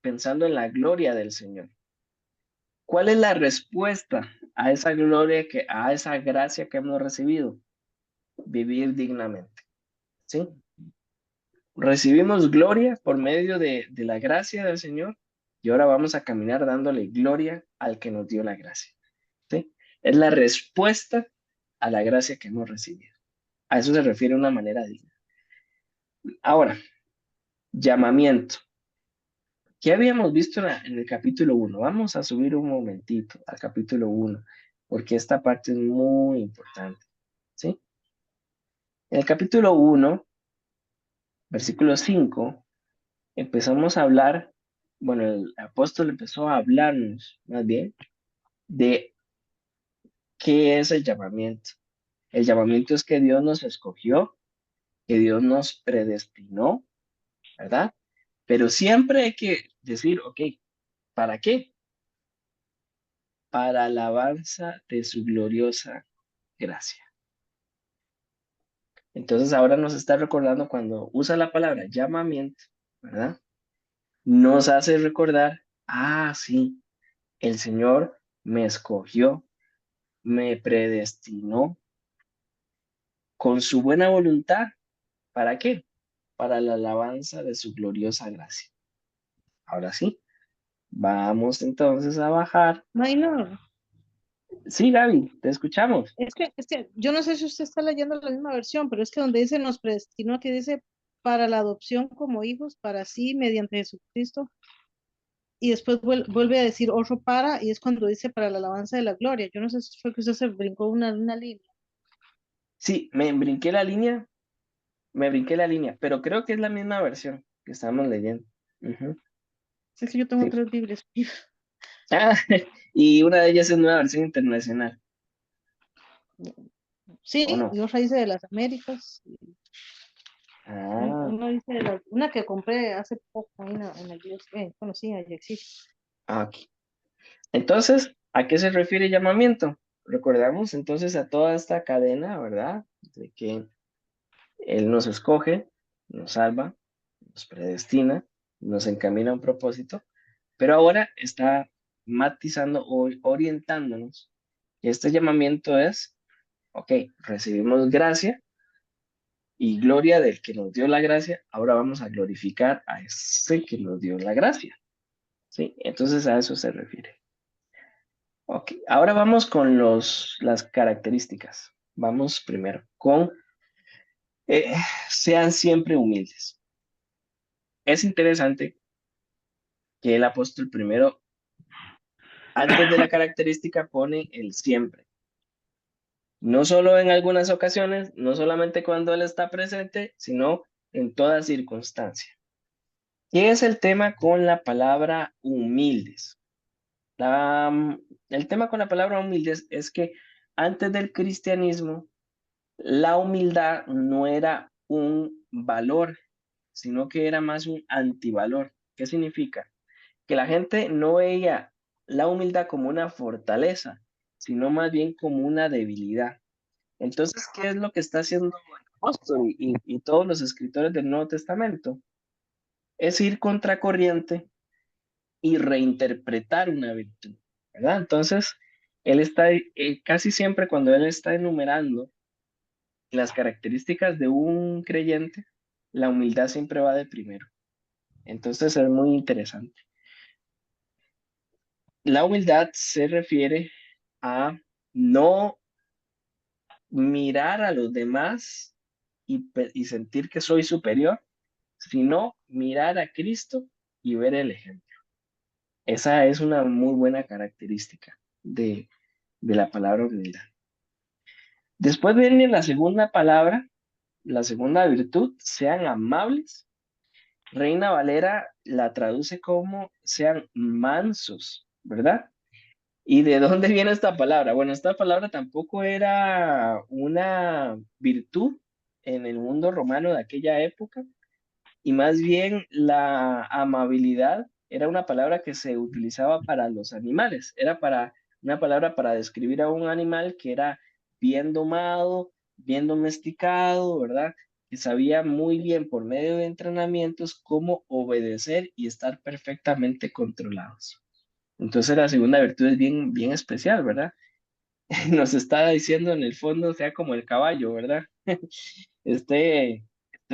Pensando en la gloria del Señor. ¿Cuál es la respuesta a esa gloria, a esa gracia que hemos recibido? Vivir dignamente, ¿sí? Recibimos gloria por medio de la gracia del Señor y ahora vamos a caminar dándole gloria al que nos dio la gracia, ¿sí? Es la respuesta a la gracia que hemos recibido. A eso se refiere una manera digna. Ahora, llamamiento. ¿Qué habíamos visto en el capítulo 1? Vamos a subir un momentito al capítulo 1, porque esta parte es muy importante, ¿sí? En el capítulo 1, versículo 5, empezamos a hablar, bueno, el apóstol empezó a hablarnos más bien de qué es el llamamiento. El llamamiento es que Dios nos escogió, que Dios nos predestinó, ¿verdad? Pero siempre hay que decir, ok, ¿para qué? Para alabanza de su gloriosa gracia. Entonces ahora nos está recordando cuando usa la palabra llamamiento, ¿verdad? Nos hace recordar, sí, el Señor me escogió, me predestinó con su buena voluntad. ¿Para qué? Para la alabanza de su gloriosa gracia. Ahora sí, Vamos entonces a bajar. Minor, Sí, Gaby, te escuchamos. es que yo no sé si usted está leyendo la misma versión, pero es que donde dice nos predestinó, que dice para la adopción como hijos, para sí, mediante Jesucristo, y después vuelve a decir otro para, y es cuando dice para la alabanza de la gloria. Yo no sé si fue que usted se brincó una línea. Sí, me brinqué la línea, pero creo que es la misma versión que estamos leyendo. Ujú, Es que yo tengo sí. tres Biblias. Ah, y una de ellas es nueva versión internacional, ¿o Sí, no? y otra dice de las Américas. Ah, Una dice de una que compré hace poco ahí en la iglesia, conocía, ya existe. ok. Entonces, ¿a qué se refiere llamamiento? Recordamos entonces a toda esta cadena, ¿verdad? De que Él nos escoge, nos salva, nos predestina, nos encamina a un propósito, pero ahora está matizando o orientándonos. Y este llamamiento es, ok, recibimos gracia y gloria del que nos dio la gracia, ahora vamos a glorificar a ese que nos dio la gracia, ¿sí? Entonces a eso se refiere. Ok, ahora vamos con las características. Vamos primero con, eh, sean siempre humildes. Es interesante que el apóstol primero, antes de la característica, pone el siempre. No solo en algunas ocasiones, no solamente cuando Él está presente, sino en toda circunstancia. ¿Qué es el tema con la palabra humildes? El tema con la palabra humildes es que antes del cristianismo, la humildad no era un valor, sino que era más un antivalor. ¿Qué significa? Que la gente no veía la humildad como una fortaleza, sino más bien como una debilidad. Entonces, ¿qué es lo que está haciendo el apóstol y todos los escritores del Nuevo Testamento? Es ir contracorriente y reinterpretar una virtud, ¿verdad? Entonces, él está casi siempre cuando él está enumerando las características de un creyente, la humildad siempre va de primero. Entonces, es muy interesante. La humildad se refiere a no mirar a los demás y sentir que soy superior, sino mirar a Cristo y ver el ejemplo. Esa es una muy buena característica de la palabra humildad. Después viene la segunda palabra, la segunda virtud, sean amables. Reina Valera la traduce como sean mansos, ¿verdad? ¿Y de dónde viene esta palabra? Bueno, esta palabra tampoco era una virtud en el mundo romano de aquella época, y más bien la amabilidad era una palabra que se utilizaba para los animales, era para una palabra para describir a un animal que era bien domado, bien domesticado, ¿verdad? Que sabía muy bien por medio de entrenamientos cómo obedecer y estar perfectamente controlados. Entonces la segunda virtud es bien, bien especial, ¿verdad? Nos está diciendo en el fondo, sea como el caballo, ¿verdad? Esté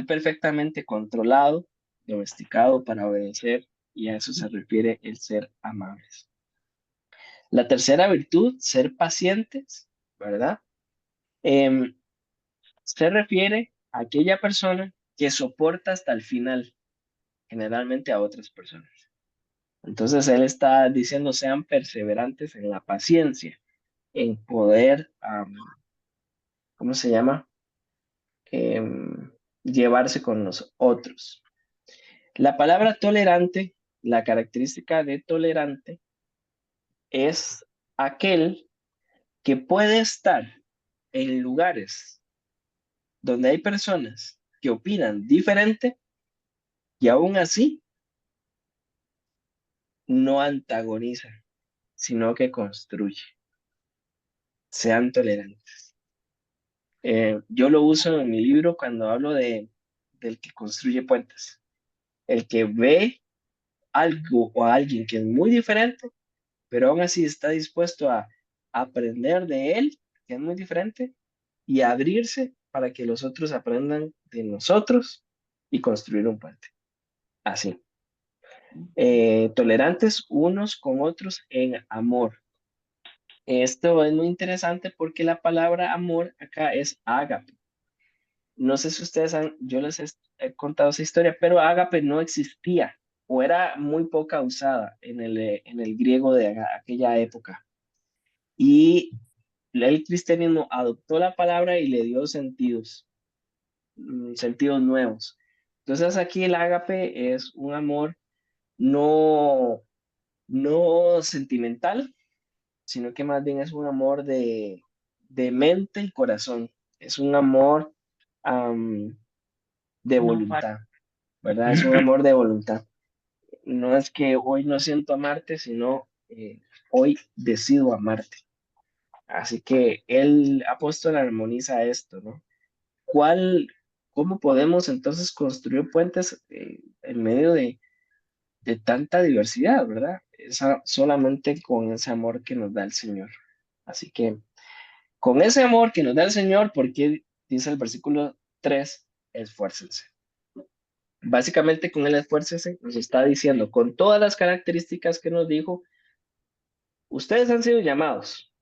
perfectamente controlado, domesticado para obedecer, y a eso se refiere el ser amables. La tercera virtud, ser pacientes, ¿verdad? Em, Se refiere a aquella persona que soporta hasta el final, generalmente a otras personas. Entonces él está diciendo, sean perseverantes en la paciencia, en poder, ¿cómo se llama? Llevarse con los otros. La palabra tolerante, la característica de tolerante es aquel que puede estar en lugares donde hay personas que opinan diferente y aún así no antagoniza, sino que construye. Sean tolerantes. Yo lo uso en mi libro cuando hablo del que construye puentes. El que ve algo o a alguien que es muy diferente, pero aún así está dispuesto a aprender de él, que es muy diferente, y a abrirse para que los otros aprendan de nosotros y construir un puente. Así. Tolerantes unos con otros en amor. Esto es muy interesante porque la palabra amor acá es ágape. No sé si ustedes han, yo les he contado esa historia, pero ágape no existía o era muy poca usada en el griego de aquella época. Y el cristianismo adoptó la palabra y le dio sentidos, sentidos nuevos. Entonces aquí el ágape es un amor no, no sentimental, sino que más bien es un amor de mente y corazón. Es un amor de No falta. voluntad, ¿verdad? Es un amor de voluntad. No es que hoy no siento amarte, sino hoy decido amarte. Así que el apóstol armoniza esto, ¿no? ¿Cuál, cómo podemos entonces construir puentes en medio de tanta diversidad, ¿verdad? Solamente con ese amor que nos da el Señor. Así que con ese amor que nos da el Señor, porque dice el versículo 3, esfuércense. Básicamente con el esfuércense nos está diciendo, con todas las características que nos dijo, ustedes han sido llamados.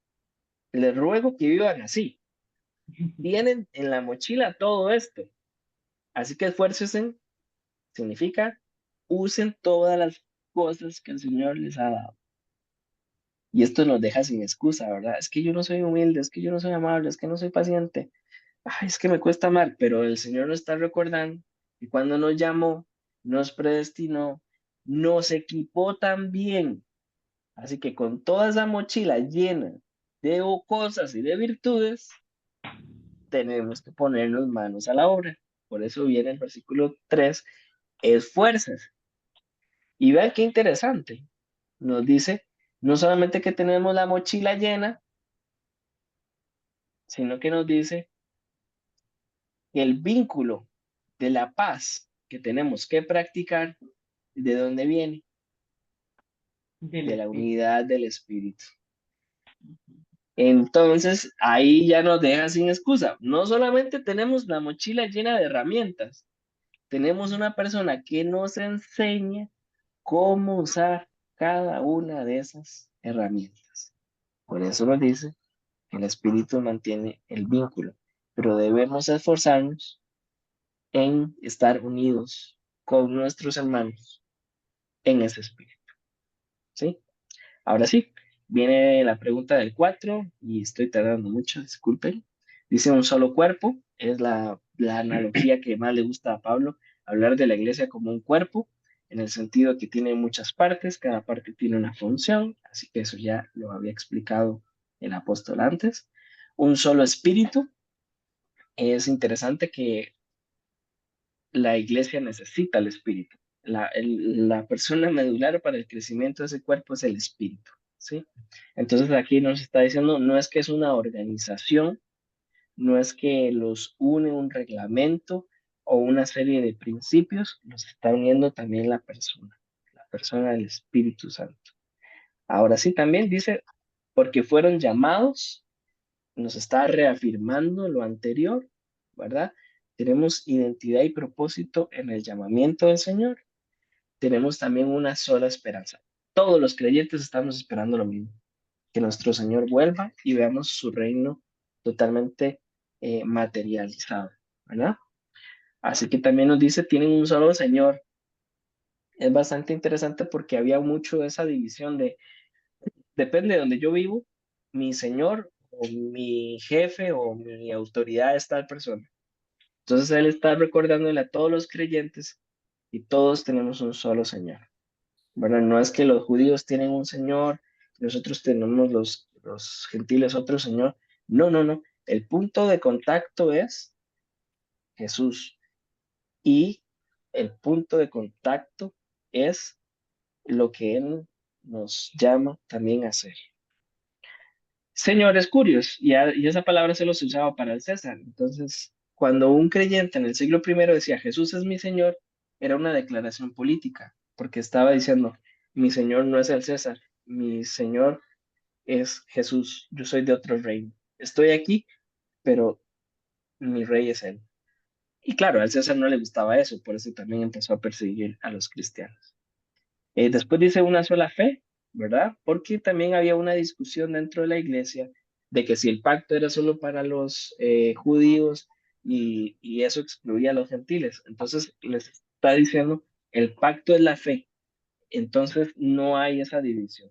Les ruego que vivan así. Tienen en la mochila todo esto. Así que esfuércense significa usen todas las cosas que el Señor les ha dado. Y esto nos deja sin excusa, ¿verdad? Es que yo no soy humilde, es que yo no soy amable, es que no soy paciente. Ay, es que me cuesta amar, pero el Señor nos está recordando y cuando nos llamó, nos predestinó, nos equipó también. Así que con toda esa mochila llena de cosas y de virtudes, tenemos que ponernos manos a la obra. Por eso viene el versículo 3, esfuerzas. Y vean qué interesante. Nos dice, no solamente que tenemos la mochila llena, sino que nos dice que el vínculo de la paz que tenemos que practicar, ¿de dónde viene? Del De la Espíritu. unidad del Espíritu. Entonces, ahí ya nos deja sin excusa. No solamente tenemos la mochila llena de herramientas, tenemos una persona que nos enseña cómo usar cada una de esas herramientas. Por eso nos dice que el Espíritu mantiene el vínculo, pero debemos esforzarnos en estar unidos con nuestros hermanos en ese espíritu. ¿Sí? Ahora sí, viene la pregunta del 4 y estoy tardando mucho, disculpen. Dice un solo cuerpo, es la analogía que más le gusta a Pablo, hablar de la iglesia como un cuerpo, en el sentido que tiene muchas partes, cada parte tiene una función, así que eso ya lo había explicado el apóstol antes. Un solo espíritu, es interesante que la iglesia necesita el espíritu. La persona medular para el crecimiento de ese cuerpo es el espíritu, ¿sí? Entonces aquí nos está diciendo, no es que es una organización, no es que los une un reglamento o una serie de principios, nos está uniendo también la persona del Espíritu Santo. Ahora sí, también dice, porque fueron llamados, nos está reafirmando lo anterior, ¿verdad? Tenemos identidad y propósito en el llamamiento del Señor. Tenemos también una sola esperanza. Todos los creyentes estamos esperando lo mismo, que nuestro Señor vuelva y veamos su reino totalmente materializado, ¿verdad? Así que también nos dice, tienen un solo Señor. Es bastante interesante porque había mucho de esa división de, depende de donde yo vivo, mi Señor o mi jefe o mi autoridad es tal persona. Entonces Él está recordándole a todos los creyentes y todos tenemos un solo Señor. ¿Verdad? No es que los judíos tienen un Señor, nosotros tenemos los gentiles otro Señor. No, no, no. El punto de contacto es Jesús y el punto de contacto es lo que Él nos llama también a hacer. Señores curios, y esa palabra se los usaba para el César. Entonces, cuando un creyente en el siglo I decía Jesús es mi Señor, era una declaración política, porque estaba diciendo, mi Señor no es el César, mi Señor es Jesús, yo soy de otro reino. Estoy aquí, pero mi rey es Él. Y claro, al César no le gustaba eso, por eso también empezó a perseguir a los cristianos. Después dice una sola fe, ¿verdad? Porque también había una discusión dentro de la iglesia de que si el pacto era solo para los judíos y eso excluía a los gentiles. Entonces les está diciendo, el pacto es la fe. Entonces no hay esa división.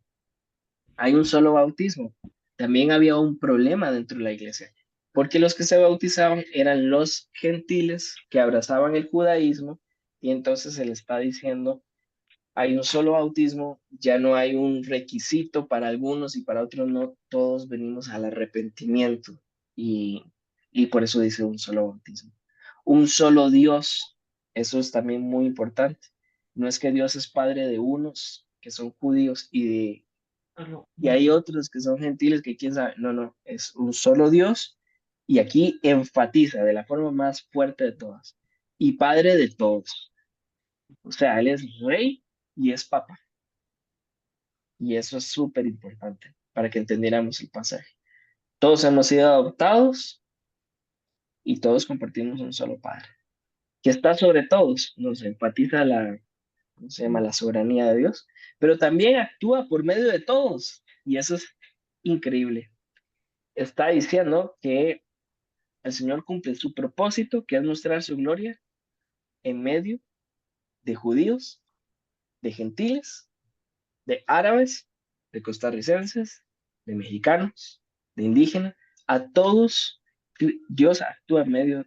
Hay un solo bautismo. También había un problema dentro de la iglesia, porque los que se bautizaban eran los gentiles que abrazaban el judaísmo y entonces se le está diciendo hay un solo bautismo, ya no hay un requisito para algunos y para otros no, todos venimos al arrepentimiento y, y por eso dice un solo bautismo. Un solo Dios, eso es también muy importante. No es que Dios es padre de unos que son judíos y hay otros que son gentiles que quién sabe, no, no, es un solo Dios y aquí enfatiza de la forma más fuerte de todas y padre de todos. O sea, Él es rey y es papa. Y eso es súper importante para que entendiéramos el pasaje. Todos hemos sido adoptados y todos compartimos un solo Padre, que está sobre todos. Nos enfatiza ¿cómo se llama? La soberanía de Dios, pero también actúa por medio de todos. Y eso es increíble. Está diciendo que el Señor cumple su propósito, que es mostrar su gloria en medio de judíos, de gentiles, de árabes, de costarricenses, de mexicanos, de indígenas, a todos Dios actúa en medio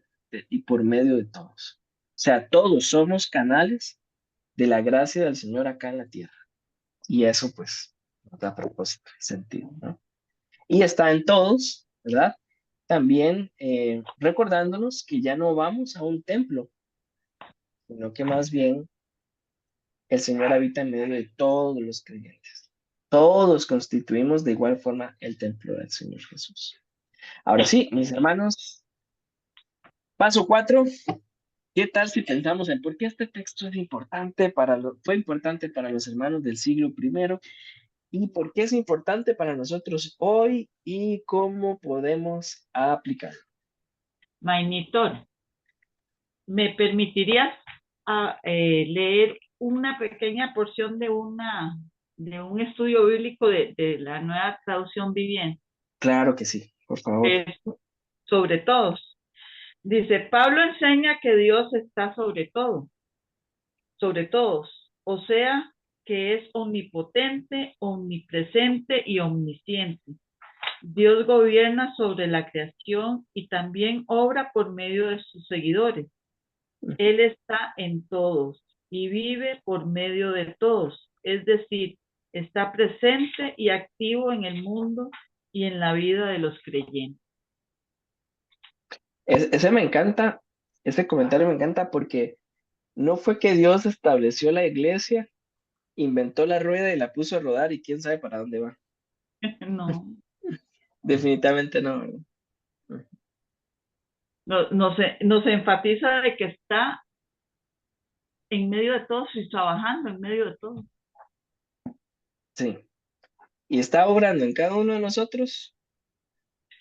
y por medio de todos. O sea, todos somos canales de la gracia del Señor acá en la tierra. Y eso pues nos da propósito y sentido, ¿no? Y está en todos, ¿verdad? También recordándonos que ya no vamos a un templo, sino que más bien el Señor habita en medio de todos los creyentes. Todos constituimos de igual forma el templo del Señor Jesús. Ahora sí, mis hermanos, paso 4. ¿Qué tal si pensamos en por qué este texto es importante fue importante para los hermanos del siglo primero y por qué es importante para nosotros hoy y cómo podemos aplicarlo? Mainitor, ¿me permitirías leer una pequeña porción de un estudio bíblico de la nueva traducción viviente? Claro que sí, por favor. Es sobre todos. Dice, Pablo enseña que Dios está sobre todo, sobre todos, o sea, que es omnipotente, omnipresente y omnisciente. Dios gobierna sobre la creación y también obra por medio de sus seguidores. Él está en todos y vive por medio de todos, es decir, está presente y activo en el mundo y en la vida de los creyentes. Ese me encanta, ese comentario me encanta porque no fue que Dios estableció la iglesia, inventó la rueda y la puso a rodar y quién sabe para dónde va. No, Definitivamente no, ¿verdad? nos enfatiza de que está en medio de todos y trabajando en medio de todos. Sí. Y está obrando en cada uno de nosotros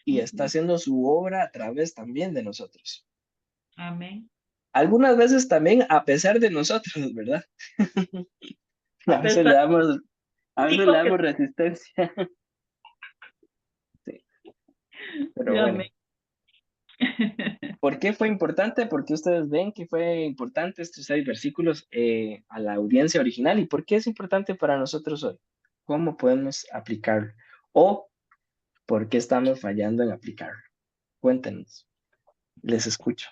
y está haciendo su obra a través también de nosotros. Amén. Algunas veces también a pesar de nosotros, ¿verdad? A veces le Pesar damos, a veces le único que damos resistencia. Sí, pero bueno. amén. ¿Por qué fue importante? Porque ustedes ven que fue importante estos 6 versículos a la audiencia original. ¿Y por qué es importante para nosotros hoy? ¿Cómo podemos aplicarlo? ¿O por qué estamos fallando en aplicarlo? Cuéntenos. Les escucho.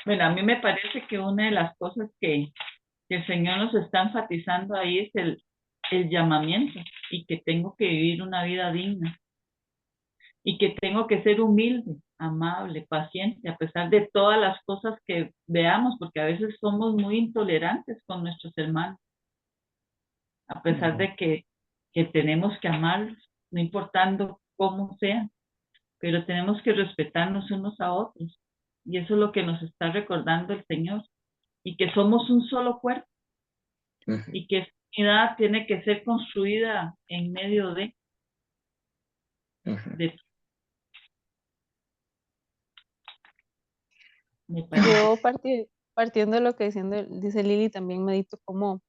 Bueno, a mí me parece que una de las cosas que el Señor nos está enfatizando ahí es el llamamiento y que tengo que vivir una vida digna y que tengo que ser humilde, amable, paciente, a pesar de todas las cosas que veamos, porque a veces somos muy intolerantes con nuestros hermanos, a pesar de que tenemos que amarlos, no importando cómo sean, pero tenemos que respetarnos unos a otros. Y eso es lo que nos está recordando el Señor, y que somos un solo cuerpo, Ujú, y que esta unidad tiene que ser construida en medio ujú. de Me parece. Yo partiendo de lo que dice Lili, también medito como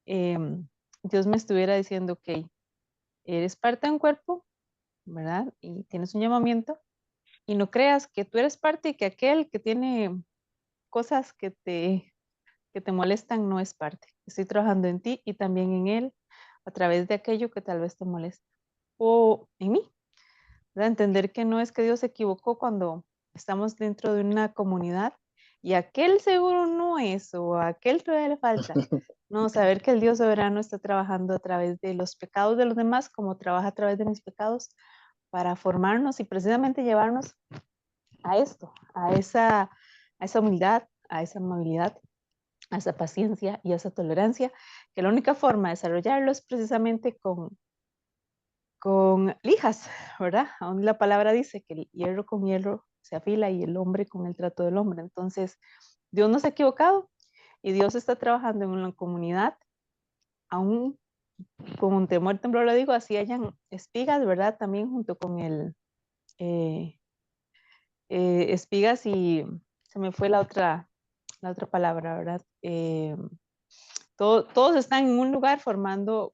Dios me estuviera diciendo, ok, eres parte de un cuerpo, ¿verdad? Y tienes un llamamiento, y no creas que tú eres parte y que aquel que tiene cosas que te molestan no es parte. Estoy trabajando en ti y también en él a través de aquello que tal vez te molesta. O en mí, ¿verdad? Entender que no es que Dios se equivocó cuando estamos dentro de una comunidad y aquel seguro no es o aquel todavía le falta. No, saber que el Dios soberano está trabajando a través de los pecados de los demás como trabaja a través de mis pecados para formarnos y precisamente llevarnos a esto, a esa humildad, a esa amabilidad, a esa paciencia y a esa tolerancia, que la única forma de desarrollarlo es precisamente con lijas, ¿verdad? Aún la palabra dice que el hierro con hierro se afila y el hombre con el trato del hombre. Entonces, Dios no se ha equivocado y Dios está trabajando en una comunidad, aún con un temor, temblor, lo digo, así hayan espigas, ¿verdad? También junto con eh, espigas y se me fue la otra palabra, ¿verdad? Todos están en un lugar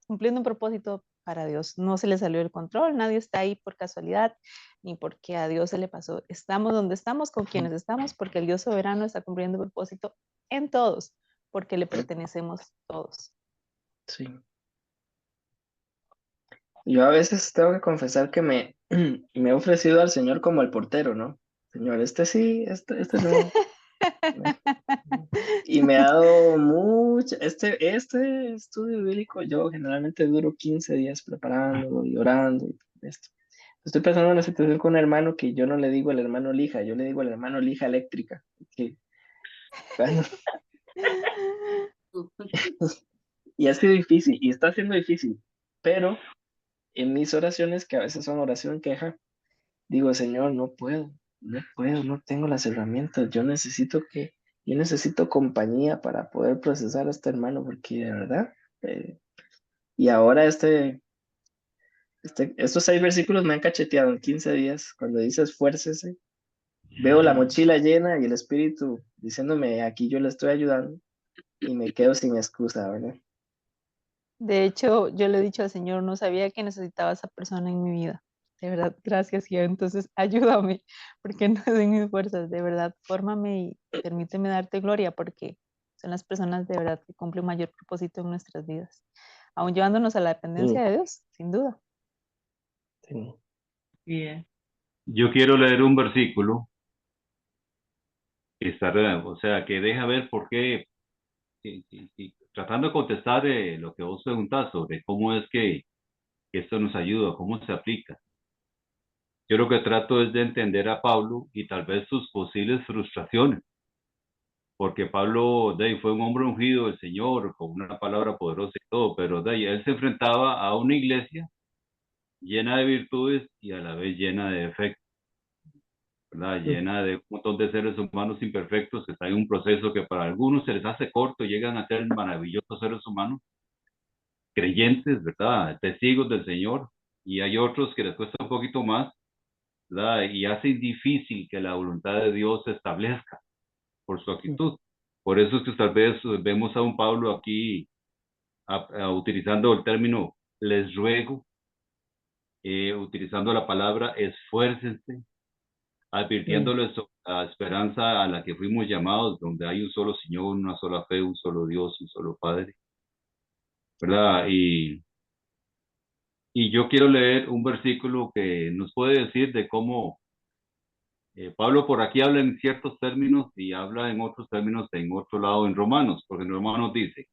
cumpliendo un propósito para Dios. No se le salió el control, nadie está ahí por casualidad, ni porque a Dios se le pasó. Estamos donde estamos, con quienes estamos, porque el Dios soberano está cumpliendo un propósito en todos, porque le pertenecemos todos. Sí. Yo a veces tengo que confesar que me he ofrecido al Señor como el portero, ¿no? Señor, este sí, este no. Y me ha dado mucho, este estudio bíblico, yo generalmente duro 15 días preparándolo y orando y esto. Estoy pensando en una situación con un hermano que yo no le digo el hermano lija, yo le digo el hermano lija eléctrica. Que, bueno, y ha sido difícil, y está siendo difícil, pero en mis oraciones, que a veces son oración queja, digo, Señor, no puedo, no tengo las herramientas, yo necesito compañía para poder procesar a este hermano, porque de verdad, eh, y ahora estos 6 versículos me han cacheteado en 15 días, cuando dice esfuércese, veo la mochila llena y el Espíritu diciéndome, aquí yo le estoy ayudando, y me quedo sin excusa, ¿verdad? De hecho, yo le he dicho al Señor, no sabía que necesitaba a esa persona en mi vida. De verdad, gracias, y entonces ayúdame, porque no es en mis fuerzas, de verdad, fórmame y permíteme darte gloria, porque son las personas de verdad que cumplen mayor propósito en nuestras vidas, aún llevándonos a la dependencia Sí, de Dios, sin duda. sí. Bien. Yo quiero leer un versículo que está, o sea, que deja ver por qué, tratando de contestar lo que vos preguntás sobre cómo es que esto nos ayuda, cómo se aplica. Yo lo que trato es de entender a Pablo y tal vez sus posibles frustraciones, porque Pablo de ahí, fue un hombre ungido del Señor, con una palabra poderosa y todo, pero de ahí, él se enfrentaba a una iglesia llena de virtudes y a la vez llena de defectos, ¿verdad? Llena de un montón de seres humanos imperfectos que están en un proceso que para algunos se les hace corto, llegan a ser maravillosos seres humanos, creyentes, ¿verdad? Testigos del Señor, y hay otros que les cuesta un poquito más, ¿verdad? Y hacen difícil que la voluntad de Dios se establezca por su actitud. Por eso es que tal vez vemos a un Pablo aquí utilizando el término les ruego, utilizando la palabra esfuércense, advirtiéndoles sobre la esperanza a la que fuimos llamados, donde hay un solo Señor, una sola fe, un solo Dios, un solo Padre, ¿verdad? Y yo quiero leer un versículo que nos puede decir de cómo Pablo por aquí habla en ciertos términos y habla en otros términos en otro lado en Romanos, porque en Romanos dice,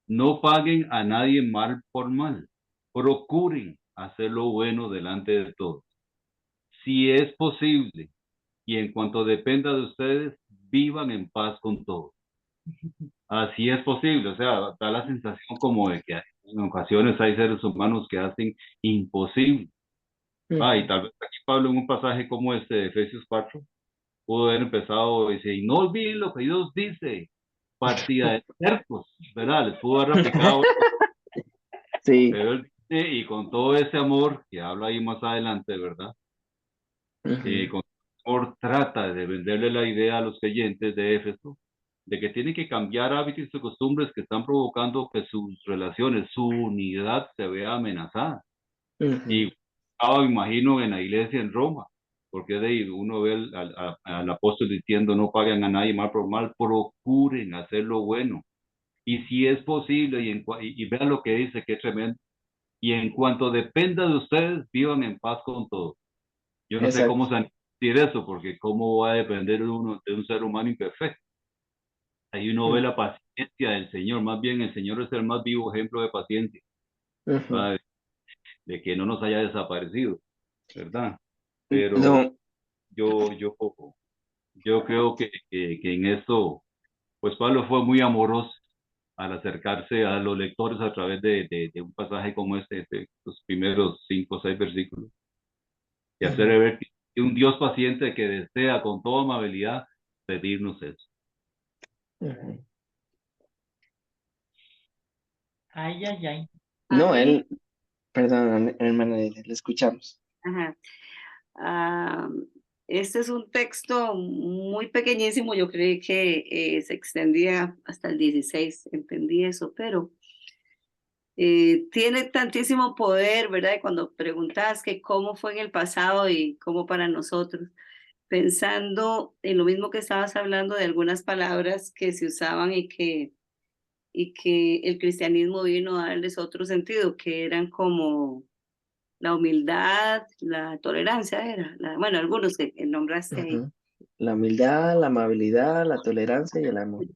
no paguen a nadie mal por mal, procuren hacer lo bueno delante de todos. Si es posible y en cuanto dependa de ustedes, vivan en paz con todos. Así es posible, o sea, da la sensación como de que en ocasiones hay seres humanos que hacen imposible. Y tal vez aquí Pablo en un pasaje como este de Efesios 4 pudo haber empezado y dice, y no olviden lo que Dios dice, partida de cercos, ¿verdad? Les pudo haber aplicado, Sí. pero él dice, y con todo ese amor que habla ahí más adelante, ¿verdad? Ujú. Con Señor trata de venderle la idea a los creyentes de Éfeso de que tienen que cambiar hábitos y costumbres que están provocando que sus relaciones, su unidad se vea amenazada. Ujú. Y imagino en la iglesia en Roma, porque de ahí uno ve al apóstol diciendo no paguen a nadie mal por mal, procuren hacer lo bueno. Y si es posible, y vean lo que dice, que es tremendo, y en cuanto dependa de ustedes, vivan en paz con todos. Yo no sé cómo Exacto. sentir eso, porque cómo va a depender uno de un ser humano imperfecto. Ahí uno ve Mm, la paciencia del Señor, más bien el Señor es el más vivo ejemplo de paciencia, ujú. ¿verdad? De que no nos haya desaparecido, ¿verdad? Pero No, yo, yo, yo creo que en esto, pues Pablo fue muy amoroso al acercarse a los lectores a través de un pasaje como los primeros 5 o 6 versículos, y hacer ujú, ver que un Dios paciente que desea con toda amabilidad pedirnos eso. ujú. Ay, ay, ay. A No, mí, perdón, hermana, le escuchamos. ajá. Ah, este es un texto muy pequeñísimo, yo creí que se extendía hasta el 16, entendí eso, pero tiene tantísimo poder, ¿verdad? Y cuando preguntas que cómo fue en el pasado y cómo para nosotros, pensando en lo mismo que estabas hablando de algunas palabras que se usaban y que el cristianismo vino a darles otro sentido, que eran como la humildad, la tolerancia, bueno, algunos que nombraste ahí, Ujú. La humildad, la amabilidad, la tolerancia y el amor.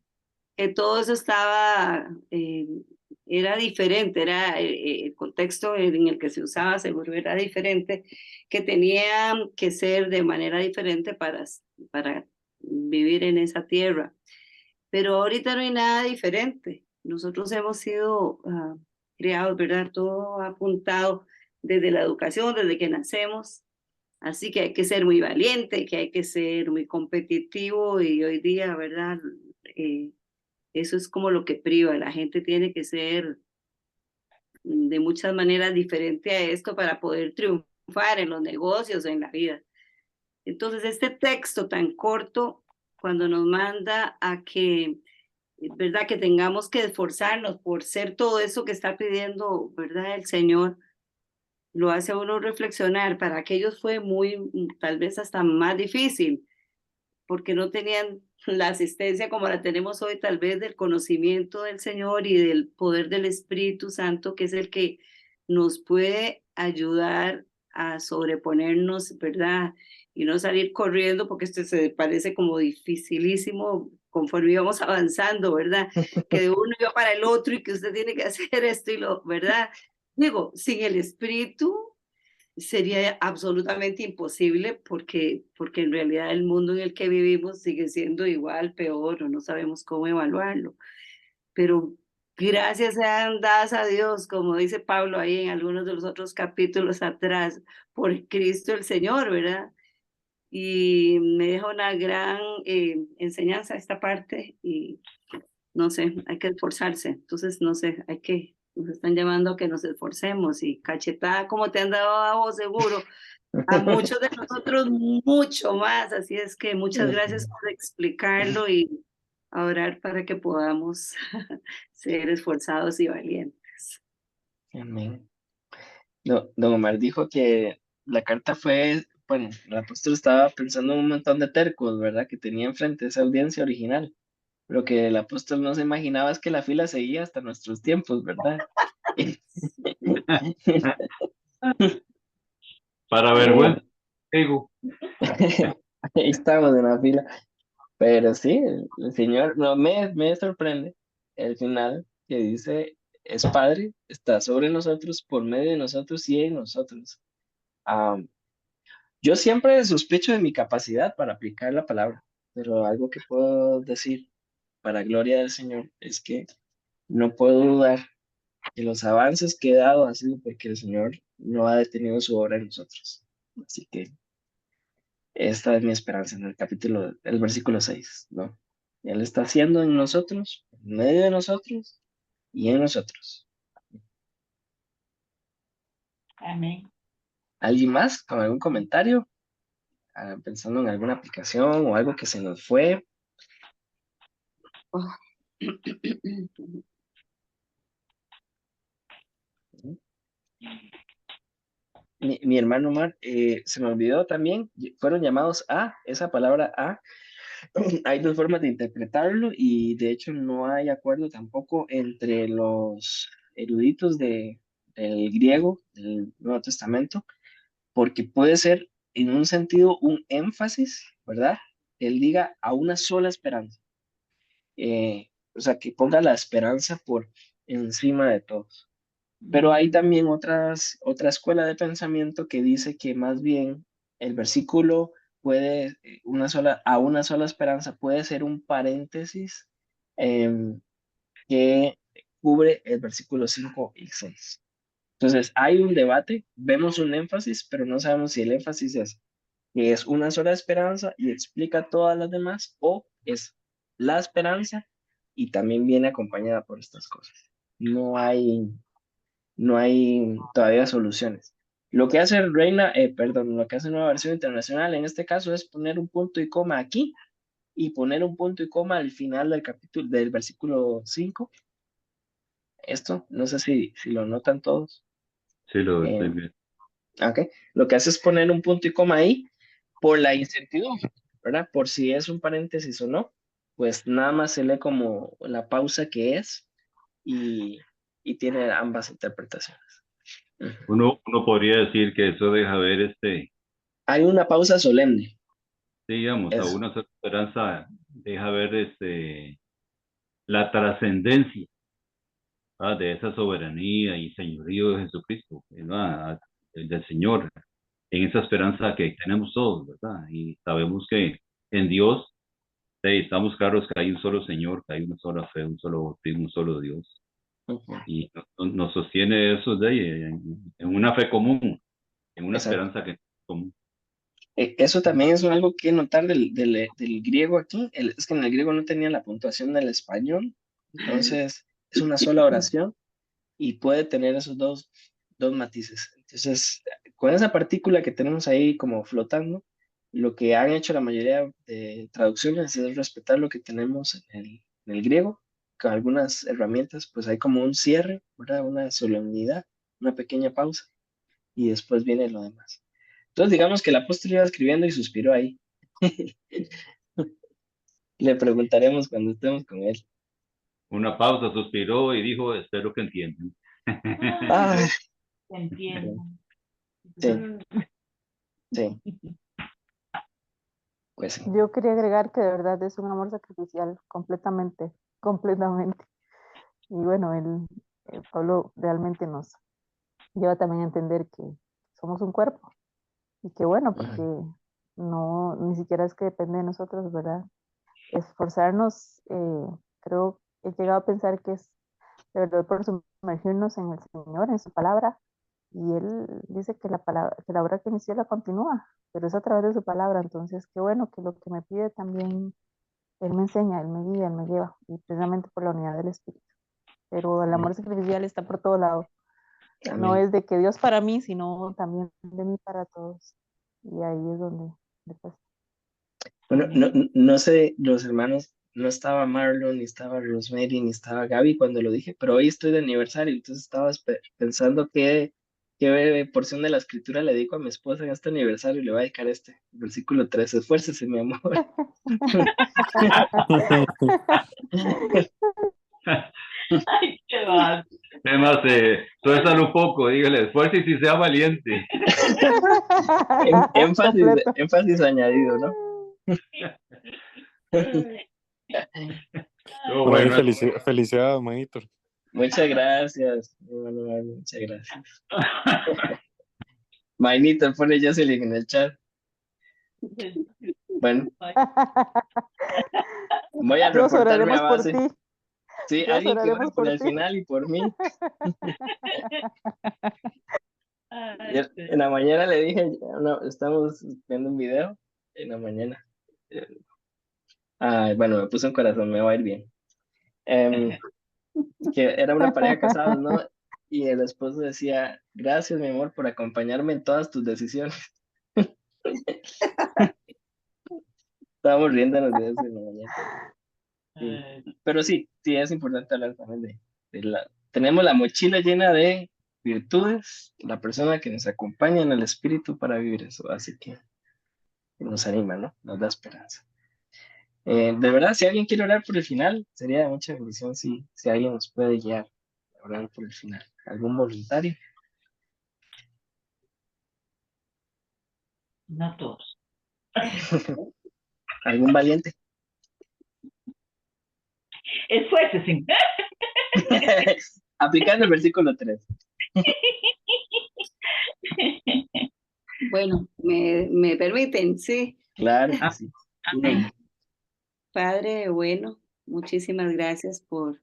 que todo eso estaba, era diferente, era el contexto en el que se usaba, seguro era diferente, que tenía que ser de manera diferente para vivir en esa tierra. Pero ahorita no hay nada diferente. Nosotros hemos sido criados, ¿verdad? Todo apuntado desde la educación, desde que nacemos. Así que hay que ser muy valiente, que hay que ser muy competitivo y hoy día, ¿verdad? Eh, Eso es como lo que priva. La gente tiene que ser de muchas maneras diferente a esto para poder triunfar en los negocios, en la vida. Entonces, este texto tan corto, cuando nos manda a que, ¿verdad? Que tengamos que esforzarnos por ser todo eso que está pidiendo, ¿verdad? El Señor, lo hace a uno reflexionar. Para aquellos fue muy, tal vez hasta más difícil, porque no tenían la asistencia como la tenemos hoy, tal vez del conocimiento del Señor y del poder del Espíritu Santo, que es el que nos puede ayudar a sobreponernos, ¿verdad? Y no salir corriendo, porque esto se parece como dificilísimo conforme íbamos avanzando, ¿verdad? Que de uno iba para el otro y que usted tiene que hacer esto y lo, ¿verdad? Digo, sin el Espíritu sería absolutamente imposible porque en realidad el mundo en el que vivimos sigue siendo igual, peor, o no sabemos cómo evaluarlo. Pero gracias sean dadas a Dios, como dice Pablo ahí en algunos de los otros capítulos atrás, por Cristo el Señor, ¿verdad? Y me deja una gran enseñanza esta parte y no sé, hay que esforzarse. Entonces, no sé, nos están llamando a que nos esforcemos y cachetada como te han dado a vos seguro, a muchos de nosotros mucho más. Así es que muchas gracias Ujú. por explicarlo y a orar para que podamos ser esforzados y valientes. Amén. No, don Omar dijo que la carta fue, bueno, el apóstol estaba pensando en un montón de tercos, ¿verdad? Que tenía enfrente esa audiencia original. Lo que el apóstol no se imaginaba es que la fila seguía hasta nuestros tiempos, ¿verdad? Para Eh, vergüenza, digo, ahí estamos en la fila. Pero sí, el Señor no me sorprende el final que dice, es Padre, está sobre nosotros, por medio de nosotros y en nosotros. Am, yo siempre sospecho de mi capacidad para aplicar la palabra, pero algo que puedo decir para gloria del Señor es que no puedo dudar que los avances que he dado han sido porque el Señor no ha detenido su obra en nosotros. Así que esta es mi esperanza en el versículo 6, ¿no? Él está haciendo en nosotros, en medio de nosotros y en nosotros. Amén. ¿Alguien más con algún comentario? pensando en alguna aplicación o algo que se nos fue. Oh. Mi hermano Omar, se me olvidó también, fueron llamados a, esa palabra a, hay dos formas de interpretarlo y de hecho no hay acuerdo tampoco entre los eruditos del griego, del Nuevo Testamento, porque puede ser en un sentido un énfasis, ¿verdad? Él diga a una sola esperanza, o sea, que ponga la esperanza por encima de todos. Pero hay también otra escuela de pensamiento que dice que más bien el versículo puede, a una sola esperanza puede ser un paréntesis em, que cubre el versículo 5 y 6. Entonces, hay un debate, vemos un énfasis, pero no sabemos si el énfasis es que es una sola esperanza y explica todas las demás, o es la esperanza y también viene acompañada por estas cosas. No hay todavía soluciones. Lo que hace lo que hace Nueva Versión Internacional en este caso es poner un punto y coma aquí y poner un punto y coma al final del capítulo, del versículo 5. Esto, no sé si lo notan todos. Sí, lo Eh, estoy viendo. ok. Lo que hace es poner un punto y coma ahí por la incertidumbre, ¿verdad? Por si es un paréntesis o no, pues nada más se lee como la pausa que es y, y tiene ambas interpretaciones. Ujú. Uno podría decir que eso deja ver Hay una pausa solemne. digamos, a Eso, una sola esperanza, deja ver la trascendencia, ¿verdad? De esa soberanía y señorío de Jesucristo, ¿verdad? El del Señor, en esa esperanza que tenemos todos, ¿verdad? Y sabemos que en Dios estamos claros que hay un solo Señor, que hay una sola fe, un solo bautismo, un solo Dios. ujú, Y nos sostiene eso de ahí, en una fe común, en una exacto. esperanza que es común. Eso también es algo que notar del griego aquí. Es que en el griego no tenía la puntuación del español, entonces es una sola oración y puede tener esos dos matices. Entonces, con esa partícula que tenemos ahí como flotando, lo que han hecho la mayoría de traducciones es respetar lo que tenemos en el griego. Con algunas herramientas, pues hay como un cierre, ¿verdad? Una solemnidad, una pequeña pausa y después viene lo demás. Entonces, digamos que el apóstol iba escribiendo y suspiró ahí. Le preguntaremos cuando estemos con él. Una pausa, suspiró y dijo, espero que entiendan. Ah, Entiendo. sí, sí, pues sí. Yo quería agregar que de verdad es un amor sacrificial, completamente, completamente. Y bueno, Pablo realmente nos lleva también a entender que somos un cuerpo y que bueno, porque Ujú, no, ni siquiera es que depende de nosotros, ¿verdad? Esforzarnos, creo, he llegado a pensar que es de verdad por sumergirnos en el Señor, en su palabra, y Él dice que la palabra, que la obra que inició la continúa, pero es a través de su palabra, entonces qué bueno que lo que me pide también Él me enseña, Él me guía, Él me lleva, y precisamente por la unidad del Espíritu. Pero el amor sacrificial está por todo lado. No amén. es de que Dios para mí, sino también de mí para todos. Y ahí es donde después. Bueno, no sé, los hermanos, no estaba Marlon, ni estaba Rosemary, ni estaba Gaby cuando lo dije, pero hoy estoy de aniversario, entonces estaba pensando qué porción de la escritura le dedico a mi esposa en este aniversario y le voy a dedicar este, versículo 13. Esfuércese, mi amor. Ay, qué va. Además, tuérzalo un poco, dígale, esfuerce y si sea valiente. Completo. Énfasis añadido, ¿no? Pero Por ahí bueno, felicidades, manito. Muchas gracias, hermano Marlon, muchas gracias. Mainito, pone Jocelyn en el chat. Bueno, voy a Dios, reportarme a oraremos por base. ti. Sí, Dios, alguien que ore oraremos por por el ti. final y por mí. Ay, En la mañana le dije, no, estamos viendo un video en la mañana. Bueno, me puso un corazón, me va a ir bien. Em, que era una pareja casados, ¿no? Y el esposo decía, gracias, mi amor, por acompañarme en todas tus decisiones. Estábamos riéndonos de eso en la mañana. Sí. Eh, Pero sí, sí es importante hablar también tenemos la mochila llena de virtudes, la persona que nos acompaña en el espíritu para vivir eso, así que nos anima, ¿no? Nos da esperanza. De verdad, si alguien quiere orar por el final, sería de mucha bendición si alguien nos puede guiar a orar por el final. ¿Algún voluntario? no todos. ¿Algún valiente? Esfuércese. Aplicando el versículo 3. Bueno, me permiten, sí. Claro que sí. Amén. Padre, bueno, muchísimas gracias por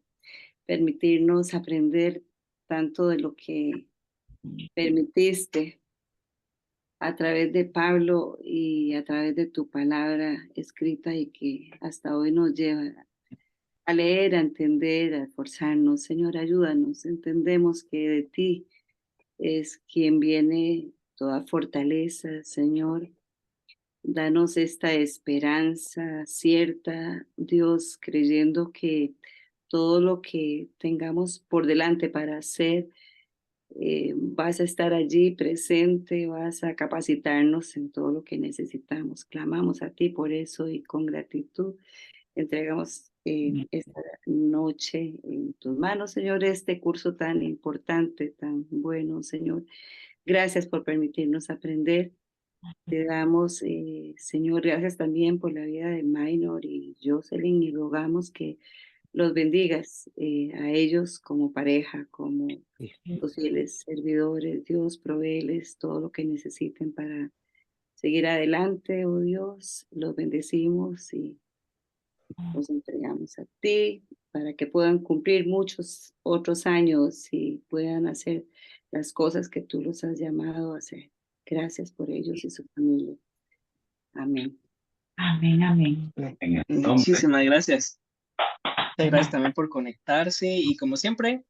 permitirnos aprender tanto de lo que permitiste a través de Pablo y a través de tu palabra escrita y que hasta hoy nos lleva a leer, a entender, a esforzarnos. Señor, ayúdanos. Entendemos que de ti es quien viene toda fortaleza, Señor. Danos esta esperanza cierta, Dios, creyendo que todo lo que tengamos por delante para hacer, vas a estar allí presente, vas a capacitarnos en todo lo que necesitamos. Clamamos a ti por eso y con gratitud entregamos esta noche en tus manos, Señor, este curso tan importante, tan bueno, Señor. Gracias por permitirnos aprender. Te damos, Señor, gracias también por la vida de Minor y Jocelyn y rogamos que los bendigas a ellos como pareja, como los fieles servidores. Dios, provéeles todo lo que necesiten para seguir adelante, oh Dios. Los bendecimos y los entregamos a ti para que puedan cumplir muchos otros años y puedan hacer las cosas que tú los has llamado a hacer. Gracias por ellos y su familia. Amén. Amén, amén. En el nombre. Muchísimas gracias. Muchas gracias también por conectarse y como siempre,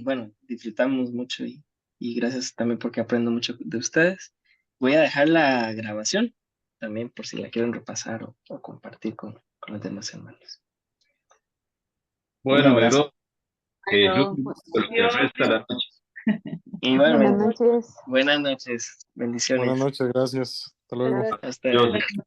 bueno, disfrutamos mucho y gracias también porque aprendo mucho de ustedes. Voy a dejar la grabación también por si la quieren repasar o compartir con los demás hermanos. Un Bueno, abrazo. amigos, Bueno, lo que resta la noche. Igualmente. Buenas noches. Buenas noches. Bendiciones. Buenas noches, gracias. Hasta luego. gracias. Hasta Dios. luego.